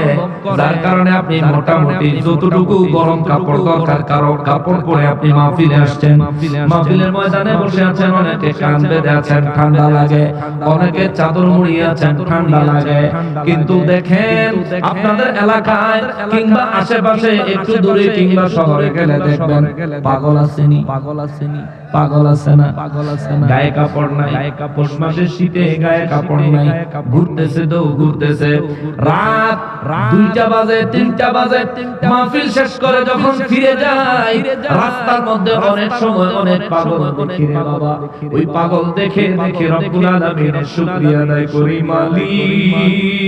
যার কারণে আপনি মোটামুটি যতটুকু গরম কাপড় দরকার কারো কাপড় পরে আপনি মাহফিলে আসছেন, মাহফিলের ময়দানে বসে আছেন, অনেকে কান বেঁধে আছেন ঠান্ডা লাগে, অনেকে চাদর মুড়িয়ে আছেন ঠান্ডা লাগে। কিন্তু দেখেন আপনাদের এলাকায় কিংবা আশেপাশে একটু দূরে কিংবা শহরে গেলে দেখবেন পাগল আসেনি, পাগল আছে না, গায়ে কাপড় নাই, পৌষ মাসের শীতে গায়ে কাপড় নাই, ঘুরতেছে তো ঘুরতেছে। রাত 2টা বাজে 3টা বাজে মাহফিল শেষ করে যখন ফিরে যায়, রাস্তার মধ্যে অনেক সময় অনেক পাগল দেখি রে বাবা। ওই পাগল দেখে দেখে রব্বুল আলামিনের শুকরিয়া আদায় করি, মালিক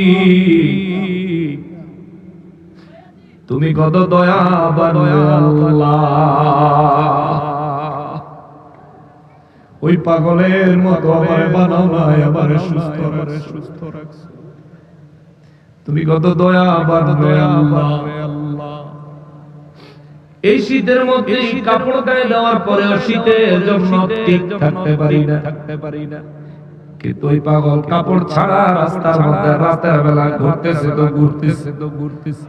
তুমি কত দয়াবান আল্লাহ। ওই পাগলের মতো আমারে বানাও না, আমারে সুস্থ রাখছো। তুমি কত দয়াবান আল্লাহ। এই শীতের মধ্যে কাপড় গায়ে দেওয়ার পরেও শীতের জন্য ঠিক থাকতে পারি না, কিন্তু ওই পাগল কাপড় ছাড়া রাস্তার মধ্যে রাতের বেলা ঘুরতেছে তো ঘুরতেছে।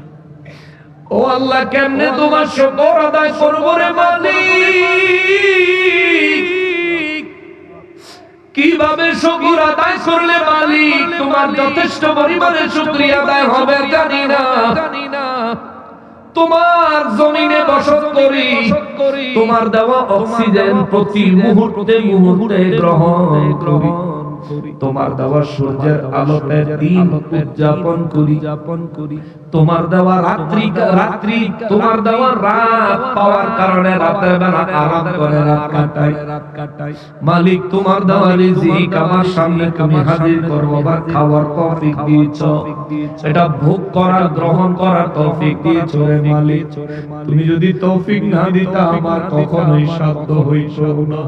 ও আল্লাহ, কেমনে তোমার শুকর আদায় করব রে মালিক? কিভাবে শুকর আদায় করলে মালিক তোমার যথেষ্ট পরিমাণে শুকরিয়া আদায় হবে জানি না। তোমার জমিনে বসত করি, তোমার দেওয়া অক্সিজেন প্রতি মুহূর্তে গ্রহণ করি, তোমার দেওয়া সূর্যের আলোতে দিন উদযাপন করি, তোমার দেওয়া রাত্রি তোমার দেওয়া রাত পাওয়ার কারণে রাতের বেলা আরাম করে রাত কাটাই। মালিক, তোমার দেওয়া রিজিক আমার সামনে তুমি হাজির করবো বা খাওয়ার তৌফিক দিয়েছো, এটা ভোগ করার গ্রহণ করার তৌফিক দিয়েছো রে মালিক। তুমি যদি তৌফিক না দিতা আমার কখনোই সাধ্য হইতো না।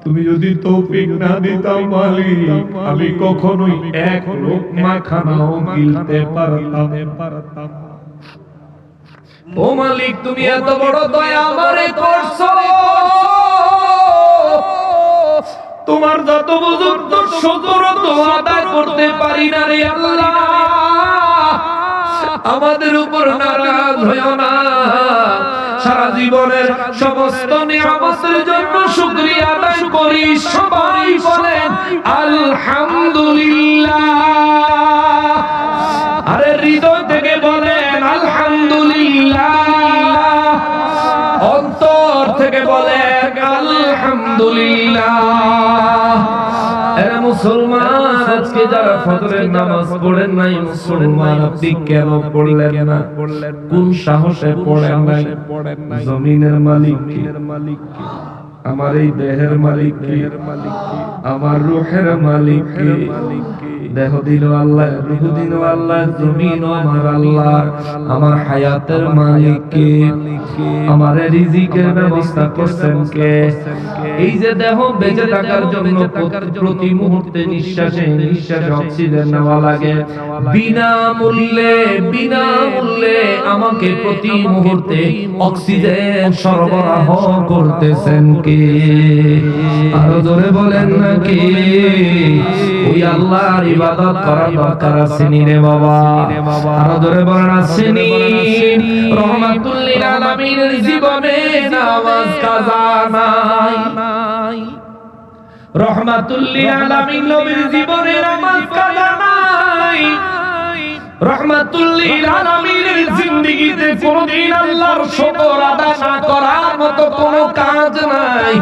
তুমি যদি তৌফিক না দিতা মালিক, আমি কখনোই এক লোকমা খানাও গিলতে পারতাম। ও মালিক, তুমি এত বড় দয়া আমারে করছো, তোমার যত বুজুর্গ শুকর তো আদায় করতে পারি না রে আল্লাহ। আমাদের উপর নারাজ হইও না, সারা জীবনের সমস্ত নিয়ামতের জন্য শুকরিয়া আদায় করি। সবাই বলেন আলহামদুলিল্লাহ। আরে হৃদয় থেকে বলেন আলহামদুলিল্লাহ, অন্তর থেকে বলেন আলহামদুলিল্লাহ। এরা মুসলমান, আজকে যারা ফজরের নামাজ পড়েন নাই মুসলমান, আপনি কেন পড়লেন না? কোন সাহসে পড়েন নাই? জমিনের মালিক কে? আমার এই দেহের মালিক কে? আমার রূহের মালিক কে? দেহ দিল আল্লাহ, রূহ দিল আল্লাহ, জমিন আমার আল্লাহ। আমার হায়াতের মালিক কে? আমার রিজিকের ব্যবস্থা করছেন কে? এই যে দেহ বেঁচে থাকার জন্য প্রতি মুহূর্তে নিঃশ্বাসে অক্সিজেন নেওয়া লাগে, বিনা মূল্যে আমাকে প্রতি মুহূর্তে অক্সিজেন সরবরাহ করতেছেন কে? আরো জোরে বলেন না কে? ওই আল্লাহর ইবাদত করার দরকার আছে নি রে বাবা? আরো জোরে বলেন আসেনি? রহমাতুল লিল আলামিনের জীবনে নামাজ কাজা নাই, রহমাতুল লিল আলামিন নবীর জীবনে নামাজ কাজা নাই, রহমাতুল লিল আলামিনের জিন্দেগিতে কোনদিন আল্লাহর শুকর আদায় না করার মতো কোনো কাজ নাই।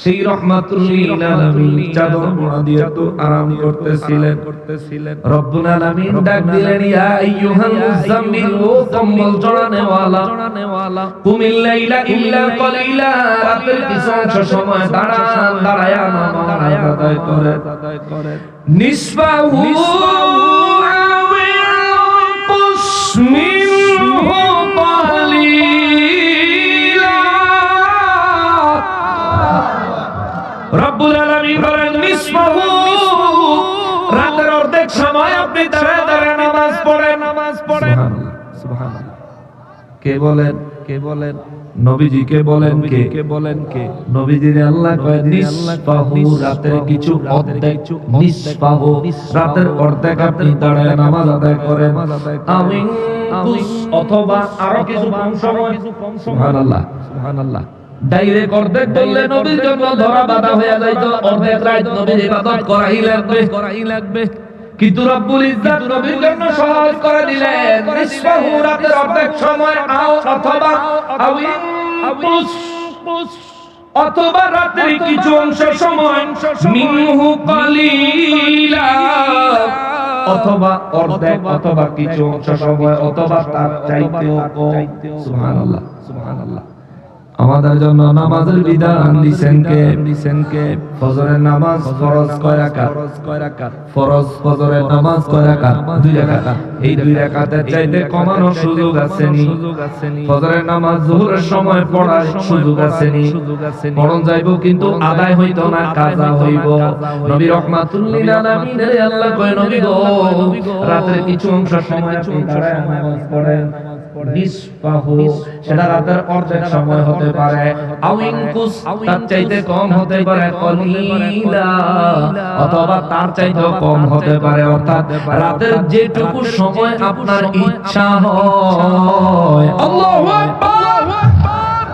সেই রহমাতুল লিল আলামিন চাদর মোড়া দিয়ে তো আরাম করতেছিলেন। রব্বুল আলামিন ডাক দিলেন, ইয়া আইয়ুহাল মুযাম্মিল, ও কম্বল জড়ানে ওয়ালা, কুমিল লাইলা ইল্লা কলিলা, রাতের কিছু অংশ সময় দাঁড়ায়া নামাজ আদায় করে, নিসফাহু মিনহু কালিলা। রব্বুল আলামিন বলেন নিসফাহু, রাতের অর্ধেক সময় আপনি দাঁড়ায় নামাজ পড়েন। সুবহানাল্লাহ। কে বলেন? নবীজিকে বলেন কে নবীজির আল্লাহ কয় নিসফাহু, রাতের কিছু অর্ধেক, নিসফাহু রাতের অর্ধেক আপনি দাঁড়ায় নামাজ আদায় করেন, আমিন অথবা আরো কিছু কম সময়। সুবহানাল্লাহ সুবহানাল্লাহ। ডাইরেক্ট অর্ধেক বললে নবীর জন্য ধরা বাঁধা হয়ে যাইতো, অর্ধেক রাত নবীর ইবাদত করাই লাগবে। কিন্তু রব্বুল ইজ্জত নবীর জন্য সহজ করে দিলেন, নিসফাহু রাতের অর্ধেক সময়, আও অথবা আউইন অথবা রাতের কিছু অংশ সময়, মিনহু কালিলা অথবা অর্ধেক অথবা কিছু অংশ সময়, অথবা তার চাইতেও কম। সুবহানাল্লাহ সুবহানাল্লাহ। আমাদের জন্য নামাজের বিধান দিবেন কে? ফজরের নামাজ ফরজ কয় রাকাত? ফরজ ফজরের নামাজ কয় রাকাত? 2 রাকাত। এই 2 রাকাতের চাইতে কমানোর সুযোগ আছে নি? ফজরের নামাজ যোহরের সময় পড়ার সুযোগ আছে নি? পড়ন যাইবো কিন্তু আদায় হইতো না, কাজা হইব। নবী রাহমাতুল লিল আলামিন আল্লাহ কয়, নবী গো রাতের কিছু অংশ সময় আপনি দাঁড়ায় নামাজ পড়েন, নিসফাহু সেটা রাতের অর্ধেক সময় হতে পারে, আউইনকুস তার চাইতে কম হতে পারে, কলিলা অথবা তার চাইতেও কম হতে পারে। অর্থাৎ রাতের যেটুকু সময় আপনার ইচ্ছা হয়। আল্লাহু আকবার।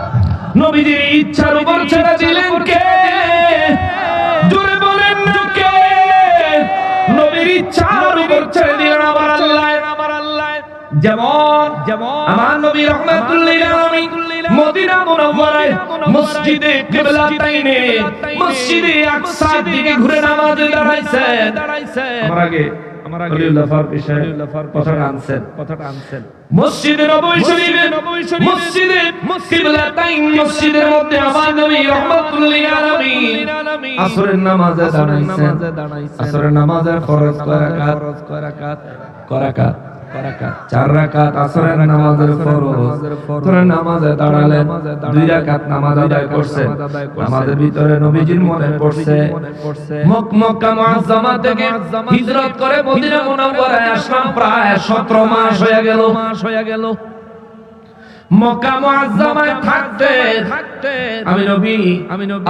নবীজির ইচ্ছার উপর ছেড়ে দিলেন কে? জোরে বলেন না কে? নবীর ইচ্ছার উপর ছেড়ে দিলেন আমার আল্লাহ। যেমন আমার নবী রাহমাতুল লিল আলামিন মদিনা মুনাওয়ারায় মসজিদে কিবলাতাইনে মসজিদে আকসার দিকে ঘুরে নামাজে দাঁড়াইছেন। আমার আগে খলিলুল্লাহ ফারুকী সাহেব কথাটা আনছেন। মসজিদে নববী শরীফে মসজিদে কিবলাতাইন মসজিদের মধ্যে আমার নবী রাহমাতুল লিল আলামিন আসরের নামাজে দাঁড়াইছেন। আসরের নামাজের ফরজ কয় রাকাত? 4 রাকাত আসরের নামাজের ফরজ। তোরা নামাজে দাঁড়ালেন, 2 রাকাত নামাজ আদায় করছেন। নামাজের ভিতরে নবীজির মনে পড়ছে মক্কা মুআজ্জামা থেকে হিজরত করে মদিনা মুনাওয়ারায় আসলাম প্রায় 17 মাস হয়ে গেল। মক্কা মুআজ্জামায় থাকতে আমি নবী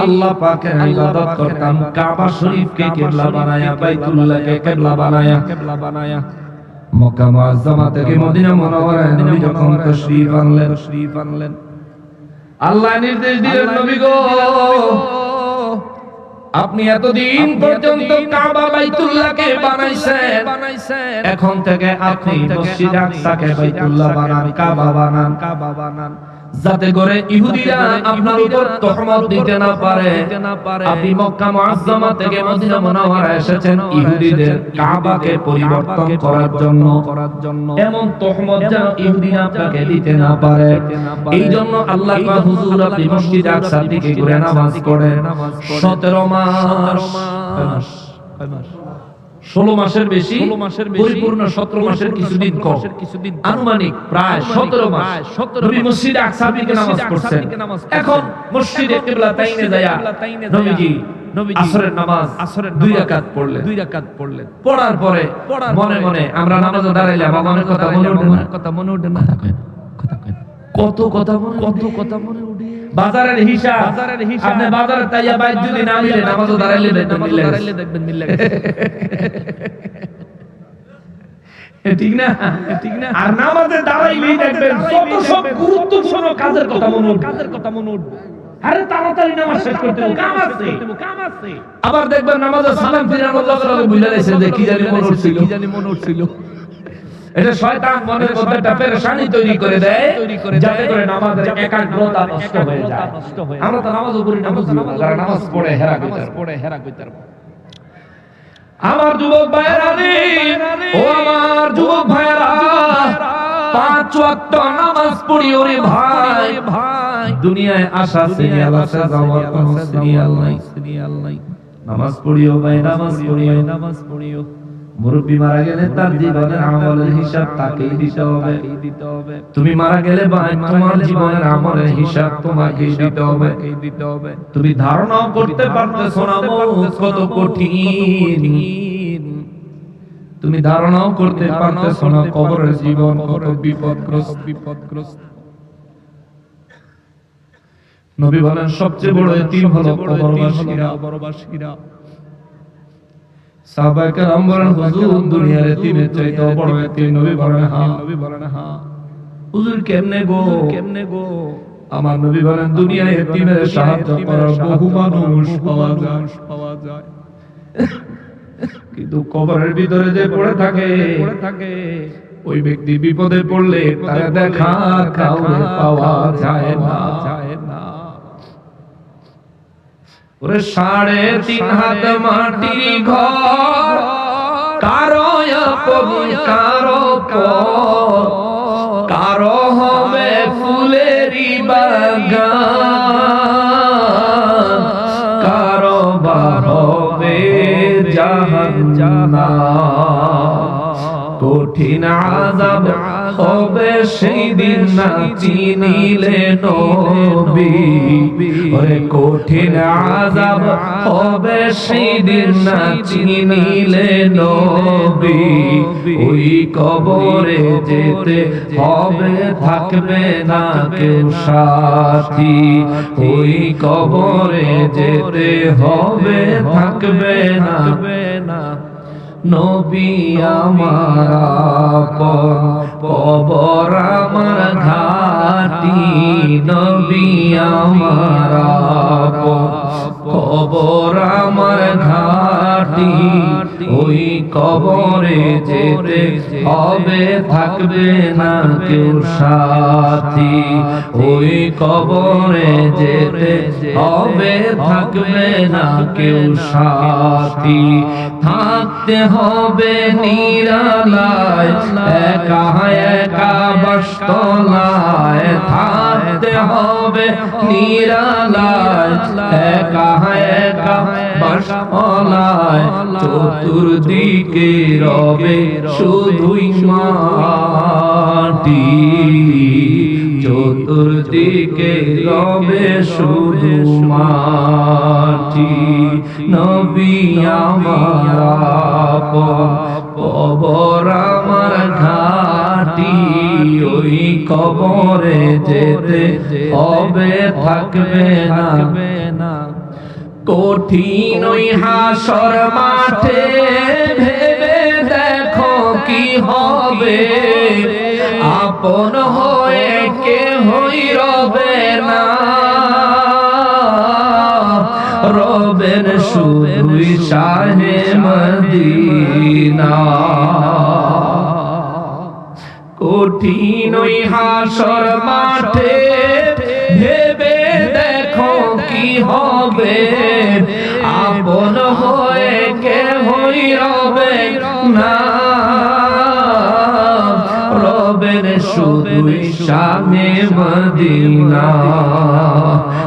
আল্লাহ পাকের ইবাদত করতাম, কাবা শরীফকে কিবলা বানায়া, বাইতুল্লাহকে কিবলা বানায়া। মক্কা মুআজ্জামা থেকে মদিনা মুনাওয়ারায় নবী যখন তাশরীফ আনলেন, আল্লাহ নির্দেশ দিলেন, নবী গো আপনি এতদিন পর্যন্ত কাবা বাইতুল্লাহকে বানাইছেন, এখন থেকে আপনি মসজিদ আকসাকে বাইতুল্লাহ বানান, কাবা বানান, যাতে করে ইহুদিরা আপনার উপর তহমত দিতে না পারে। আপনি মক্কা মুআজ্জামা থেকে মদিনা মুনাওয়ারায় এসেছেন ইহুদিদের কাবাকে পরিবর্তন করার জন্য, এমন তহমত যেন ইহুদিরা আপনাকে দিতে না পারে। এই জন্য আল্লাহ কয়, হুজুর আপনি মসজিদ আকসার দিকে ঘুরে নামাজ পড়েন। 17 মাস 16 মাসের বেশি, পরিপূর্ণ 17 মাসের কিছুদিন কম, আনুমানিক প্রায় 17 মাস নবী মসজিদে আকসার দিকে নামাজ পড়ছেন। এখন মসজিদে কিবলাতাইনে যায়া নবীজি আসরের নামাজ 2 রাকাত পড়লেন। পড়ার পরে মনে মনে আমরা নামাজে দাঁড়াইলে আমার মনে কথা মনে ওঠে না, কত কথা মনে উঠে। বাজারের হিসাব আপনি বাজারে তাইয়া বাইত যদি না মিলে নামাজে দাঁড়াইলে দেখবেন মিলে গেছে। ঠিক না? আর নামাজে দাঁড়াইলেই দেখবেন কত সব গুরুত্বপূর্ণ কাজের কথা মনে উঠবে। আরে তাড়াতাড়ি নামাজ শেষ করতে হবে, কাম আছে। আবার দেখবেন নামাজে সালাম ফিরানোর লগে ভুলে গেছে যে কি জানি মনে উঠছিল। এটা শয়তান মনের মধ্যে একটা পেরেশানি তৈরি করে দেয়, যাতে করে নামাজের একাগ্রতা নষ্ট হয়ে যায়। আমরা তো নামাজ পড়ি না, যারা নামাজ পড়ে হেরা কইতার। আমার যুবক ভাইরা রে, ও আমার যুবক ভাইরা, 5 ওয়াক্ত নামাজ পড়ি ওরে ভাই। দুনিয়ায় আসা সিরিয়াল আছে, যাওয়ার কোনো সিরিয়াল নাই। নামাজ পড়িও ভাই, নামাজ পড়িও। মুরব্বী মারা গেলে তার জীবনের আমলের হিসাব তাকেই দিতে হবে। তুমি মারা গেলে ভাই তোমার জীবনের আমলের হিসাব তোমাকেই দিতে হবে। তুমি ধারণাও করতে পারতেছো না কত কঠিন, তুমি ধারণাও করতে পারতেছো না কবরের জীবন কত বিপদগ্রস্ত। নবী বলেন সবচেয়ে বড় এতিম হলো কবরবাসীরা। সাহাবায়ে কেরাম বলেন হুজুর দুনিয়ার এতিমের চাইতেও বড় এতিম? নবী বলেন হ্যাঁ। হুজুর কেমনে গো? আমার নবী বলেন দুনিয়ায় এতিমের সাহায্য করার বহু মানুষ পাওয়া যায়, কিন্তু কবরের ভিতরে যে পড়ে থাকে ওই ব্যক্তি বিপদে পড়লে তার দেখা কাউকে পাওয়া যায় না। ওরে 3.5 হাত মাটির ঘর, কারো আপন কারো পর, কারো হবে ফুলেরই বাগান, কারো বা হবে জাহান্নাম। কঠিন আযাব হবে সেই দিন না চিনিলে নবী, ওরে কঠিন আযাব হবে সেই দিন না চিনিলে নবী। ওই কবরে যেতে হবে থাকবে না কেউ সাথী, ওই কবরে যেতে হবে থাকবে না নবী আমার আপন, কবর আমার ঘাটি, নবী আমার আপন, কবর আমার ঘাটি। ওই কবরে যেতে হবে থাকবে না কেউ সাথী, ওই কবরে যেতে হবে থাকবে না কেউ সাথী। থাকতে হবে নিরালায় একা একা বাসতলায়, থাকতে হবে নিরালায় একা একা বাসতলায়। চতুর্দিকে রবে শুধুই মাটি, চতুর্দিকে রবে শুধু মাটি। নবী আমার আপন, কবর আমার ঘাটি। ওই কবরে যেতে হবে থাকবে না কঠিন ওই হাসর মাঠে। ভেবে দেখো কি হবে, আপন হয়ে কেহই রবে না। রবের শুধুই শাহে মদিনা। কঠিন ওই হাসর মাঠে ভেবে দেখো কি হবে, আপন হয়ে কেহই রবে না। রবের শুধুই শাহে মদিনা।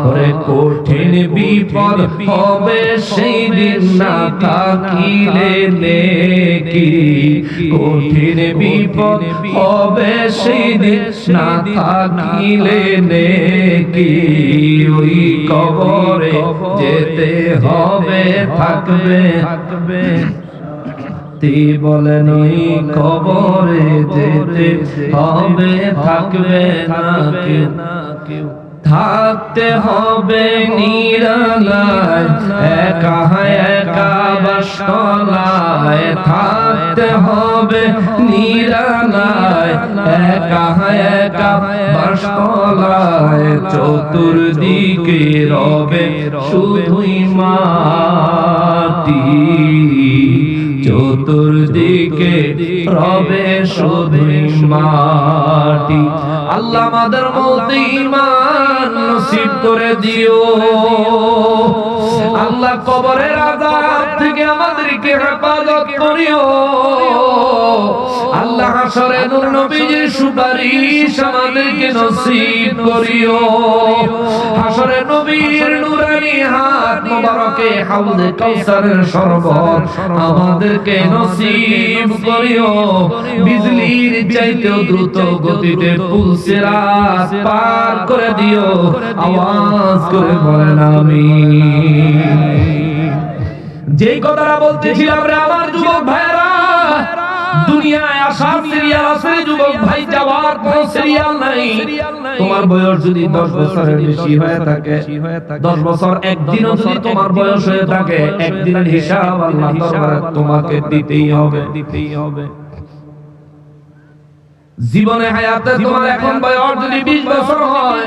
ওরে কঠিন বিপদ হবে সেই দিন না থাকিলে নেকি, কঠিন বিপদ হবে সেই দিন না থাকিলে নেকি। ওই কবরে যেতে হবে থাকবে তি বলেন ওই কবরে যেতে হবে থাকবে না কেউ। থাকতে হবে নিরালায় একা একা বাসতলায়, থাকতে হবে নিরালায় একা একা বাসতলায়। চতুর্দিকে রবে শুধুই মাটি, চতুর্দিকে রবে শুধুই মাটি। আল্লাহ আমাদের মধ্যে ঈমান নসিব করে দিও। আল্লাহ কবরের আযাব থেকে আমাদেরকে হেফাজত করিও। আল্লাহ হাশরে নূর নবীর সুপারিশ আমাদেরকে নসিব করিও। হাশরে নবীর নূরানি হাত মোবারকে হাউজে কাউসারের শরবত আমাদেরকে নসিব করিও। বিজলির চাইতেও দ্রুত গতিতে পুলসিরাত পার করে দিও। আওয়াজ করে বলেন আমিন। যেই কথাটা বলতেছিলাম রে আমার যুবক ভাইরা, দুনিয়ায় আসার সিরিয়াল আছে যুবক ভাই, যাওয়ার কোনো সিরিয়াল নাই। তোমার বয়স যদি 10 বছরের বেশি হয়ে থাকে, 10 বছর একদিনও যদি তোমার বয়স হয়ে থাকে, একদিনের হিসাব আল্লাহ দরবারে তোমাকে দিতেই হবে। জীবনে হায়াতে তোমার এখন বয়স যদি 20 বছর হয়,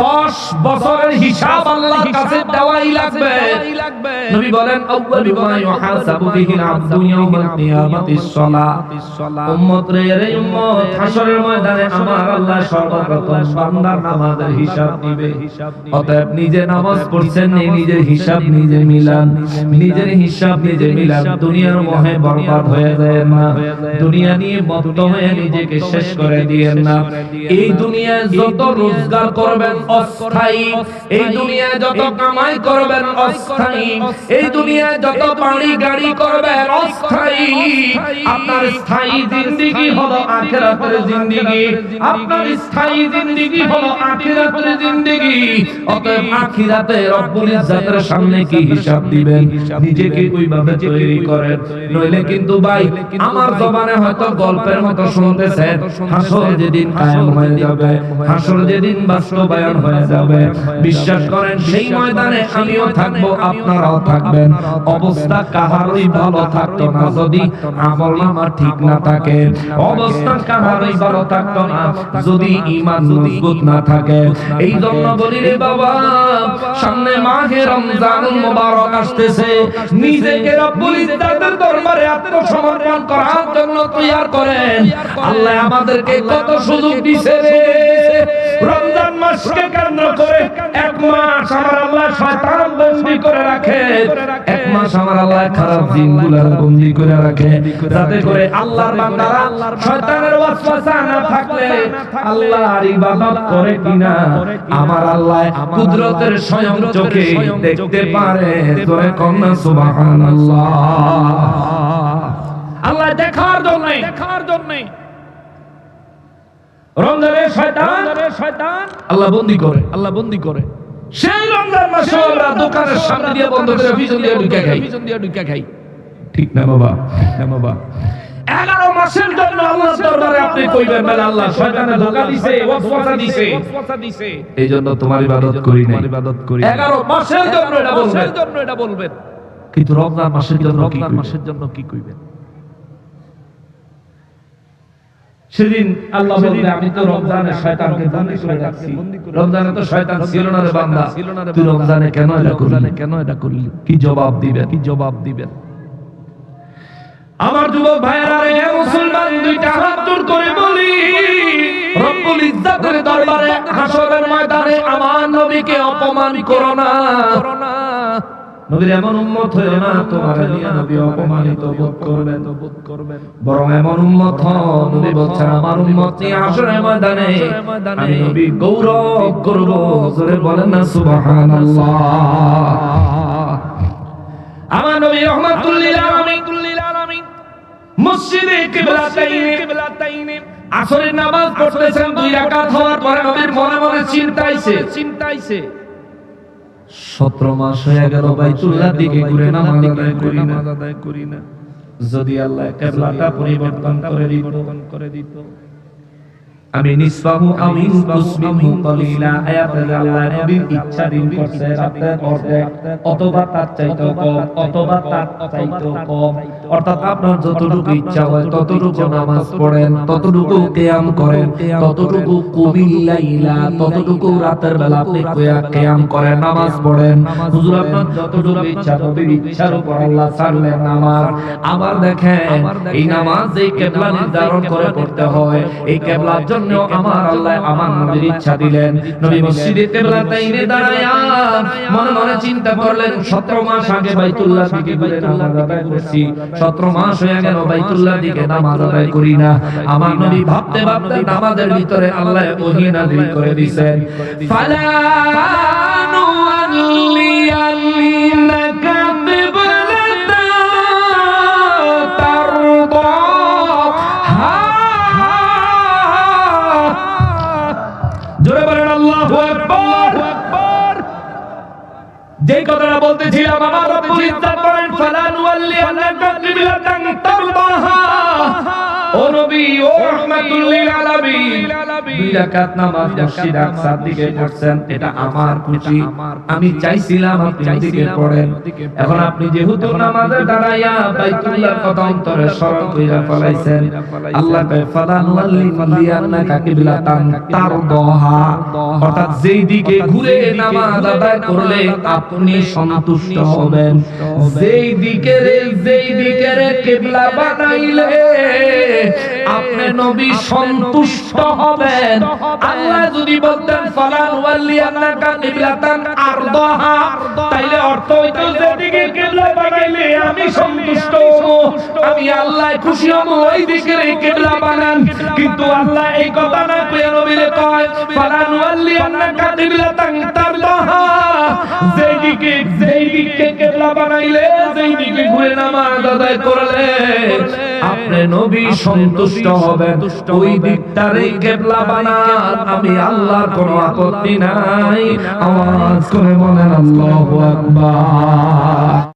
10 বছরের হিসাব আল্লাহর কাছে দেওয়াই লাগবে। নবী বলেন আউয়ালু মা ইউহাসাবু বিহিল আবদু ইয়াউমাল কিয়ামাতিস সালাহ। উম্মত রে, এই উম্মত হাশরের ময়দানে আমার আল্লাহ সর্বপ্রথম বান্দার নামাজের হিসাব নিবে। অতএব নিজে নামাজ পড়ছেন, নিজের হিসাব নিজে মিলান, নিজের হিসাব নিজে মিলান। দুনিয়ার মোহে বরবাদ হয়ে যায় না, দুনিয়া নিয়ে মত্ত হয়ে নিজেকে শেষ করে দিয়েন না। এই দুনিয়ায় যত রোজগার করবেন অস্থায়ী, এই দুনিয়ায় যত কামাই করবেন অস্থায়ী, এই দুনিয়ায় যত বাড়ি গাড়ি করবেন অস্থায়ী। আপনার স্থায়ী জিন্দেগি হলো আখিরাতের জিন্দেগি, আপনার স্থায়ী জিন্দেগি হলো আখিরাতের জিন্দেগি। অতএব আখিরাতে রব্বুল ইজ্জাতের সামনে কি হিসাব দিবেন, নিজেকে ওইভাবে তৈরি করেন। নইলে কিন্তু ভাই আমার জবানে হয়তো গল্পের মতো শুনতেছেন, হাসর যেদিন কায়েম হয়ে যাবে, হাসর যেদিন বাস্তবায়ন হয়ে যাবে, বিশ্বাস করেন সেই ময়দানে আমিও থাকবো, আপনারাও থাকবেন। অবস্থা কাহারই ভালো থাকতো না যদি আমলনামা ঠিক না থাকে, অবস্থা কাহারই ভালো থাকতো না যদি ঈমান মজবুত না থাকে। এই জন্য বলি রে বাবা, সামনে মাহে রমজানুল মুবারক আসতেছে, নিজেকে রব্বুল ইজ্জাতের দরবারে আত্মসমর্পণ করার জন্য তৈয়ার করেন। আল্লাহ আমাদেরকে কত সুযোগ দিছে রে। রমজান মাসকে কেন্দ্র করে 1 মাস আমার আল্লাহ শয়তান বন্দী করে রাখে, 1 মাস আমার আল্লাহ খারাপ জিনগুলোর বন্দী করে রাখে, যাতে করে আল্লাহর বান্দারা শয়তানের ওয়াসওয়াসা না থাকলে আল্লাহর ইবাদত করে কিনা আমার আল্লাহ কুদরতের স্বয়ং চোখে দেখতে পারে। জোরে কন্যা সুবহানাল্লাহ। আল্লাহ দেখার জন্য রমজানের শয়তান আল্লাহ বন্দী করে। সেই রমজান মাসে আমরা দোকানের সামনে দিয়ে বন্ধ করে পিছন দিয়ে ঢুকে খাই। ঠিক না বাবা? 11 মাসের জন্য আল্লাহর দরবারে আপনি কইবেন মানে আল্লাহ শয়তানে ধোঁকা দিছে, ওয়াসওয়াসা দিছে, এইজন্য তোমার ইবাদত করি না। 11 মাসের জন্য এটা বলবেন। কিন্তু রমজান মাসের জন্য কি কইবেন? সেদিন আল্লাহ বলবে আমি তো রমজানে শয়তানকে বন্দী করে রাখছি। রমজানে তো শয়তান ছিল না রে বান্দা, তুই রমজানে কেন এটা করলি? কি জবাব দিবেন? আমার যুবক ভাইরা রে, মুসলমান, দুইটা হাত জোড় করে বলি, রব্বুল ইজ্জাতের দরবারে হাসরের ময়দানে আমার নবীকে অপমান করো না। নবীর এমন উম্মত হয়ো না তোমার নিয়ে নবী অপমানিত বোধ করবেন, বরং এমন উম্মত হও নবী বলছেন আমার উম্মত নিয়ে হাসরের ময়দানে আমি নবী গৌরব করব। জোরে বলেন না সুবহানাল্লাহ। আমার নবী রাহমাতুল লিল আলামিন মসজিদে কিবলাতাইনে আসরের নামাজ পড়তেছেন, 2 রাকাত হওয়ার পরে নবীর মনে মনে চিন্তাইছে 17 মাস হয়ে গেল বাইতুল্লাহর দিকে ঘুরে নামাজ আদায় করি না। যদি আল্লাহ কিবলাটা পরিবর্তন করে দিত, আমি নিসফাহু আও ইনকুস মিনহু কলিলা, আয়াতে আল্লাহ নবীর ইচ্ছা দিন করছে রাতের অর্ধেক অথবা তার চাইতেও কম, অথবা তার চাইতেও কম। অর্থাৎ আপনার যতটুকু ইচ্ছা হয় ততটুকু নামাজ পড়েন, ততটুকু কিয়াম করেন, ততটুকু কুমিল লাইলা, ততটুকু রাতের বেলা আপনি কিয়াম করেন, নামাজ পড়েন। হুজুর আপনার যতটুকু ইচ্ছা নবীর ইচ্ছার উপর আল্লাহ ছাড়লেন নামাজ। আবার দেখেন এই নামাজ এই কিবলা নির্ধারণ করে পড়তে হয়, এই কিবলার জন্য আমার আল্লাহ আমার নবীর ইচ্ছা দিলেন। নবী মসজিদে কিবলাতাইনে দাঁড়ায়া মনে মনে চিন্তা করলেন 17 মাস আগে বাইতুল্লাহ দিকে ঘুরে নামাজ আদায় করছি, 17 মাস হয়ে গেল বাইতুল্লাহ দিকে নামাজ আদায় করি না। আমার নবী ভাবতে ভাবতে নামাজের ভিতরে আল্লাহ ওহী নাযিল করে দিয়েছেন, ফালা নুআল্লিয়ান্নাকা কিবলাতা তারদা। জোরে বলেন আল্লাহু আকবার। যেই কথা যেটা বলতেছিলাম আমার রব্বুল ইজ্জত বলেন ফালা নুওয়াল্লিয়ান্নাকা কিবলাতান তারদাহা ও নবী ও রাহমাতুল লিল আলামিন দুই রাকাত নামাজ মসজিদ আকসার দিকে পড়ছেন এটা আমার খুশি আমি চাইছিলাম আপনি ওদিকে পড়েন এখন আপনি যেহেতু নামাজে দাঁড়াইয়া বাইতুল্লাহর কথা অন্তরে স্মরণ কইরা ফলাইছেন আল্লাহ কয় ফালা নুওয়াল্লিয়ান্নাকা কিবলাতান তারদাহা অর্থাৎ যেই দিকে ঘুরে নামাজ আদায় করলে আপনি সন্তুষ্ট হবেন যেই দিকে কিবলা বানাইলে আপনি নবী সন্তুষ্ট হবেন আল্লাহ যদি বলতেন ফালান ওয়ালিয়ান্নাকা কিবলাতান আরদাহা তাইলে অর্থ হইতো যেদিকে কিবলা বানাইলে আমি সন্তুষ্ট হব আমি আল্লাহ খুশি হব ওই দিকে কিবলা বানান কিন্তু আল্লাহ এই কথা না কইয়া নবীরে কয় ফালান ওয়ালিয়ান্নাকা কিবলাতান তারদাহা যেদিকে কিবলা বানাইলে যেই দিকে ঘুরে নামাজ আদায় করলে আপনি নবী সন্তুষ্ট হবেন ওই দিকটারে কিবলা বানান আমি আল্লাহর কোনো আপত্তি নাই আওয়াজ করে বলেন আল্লাহু আকবার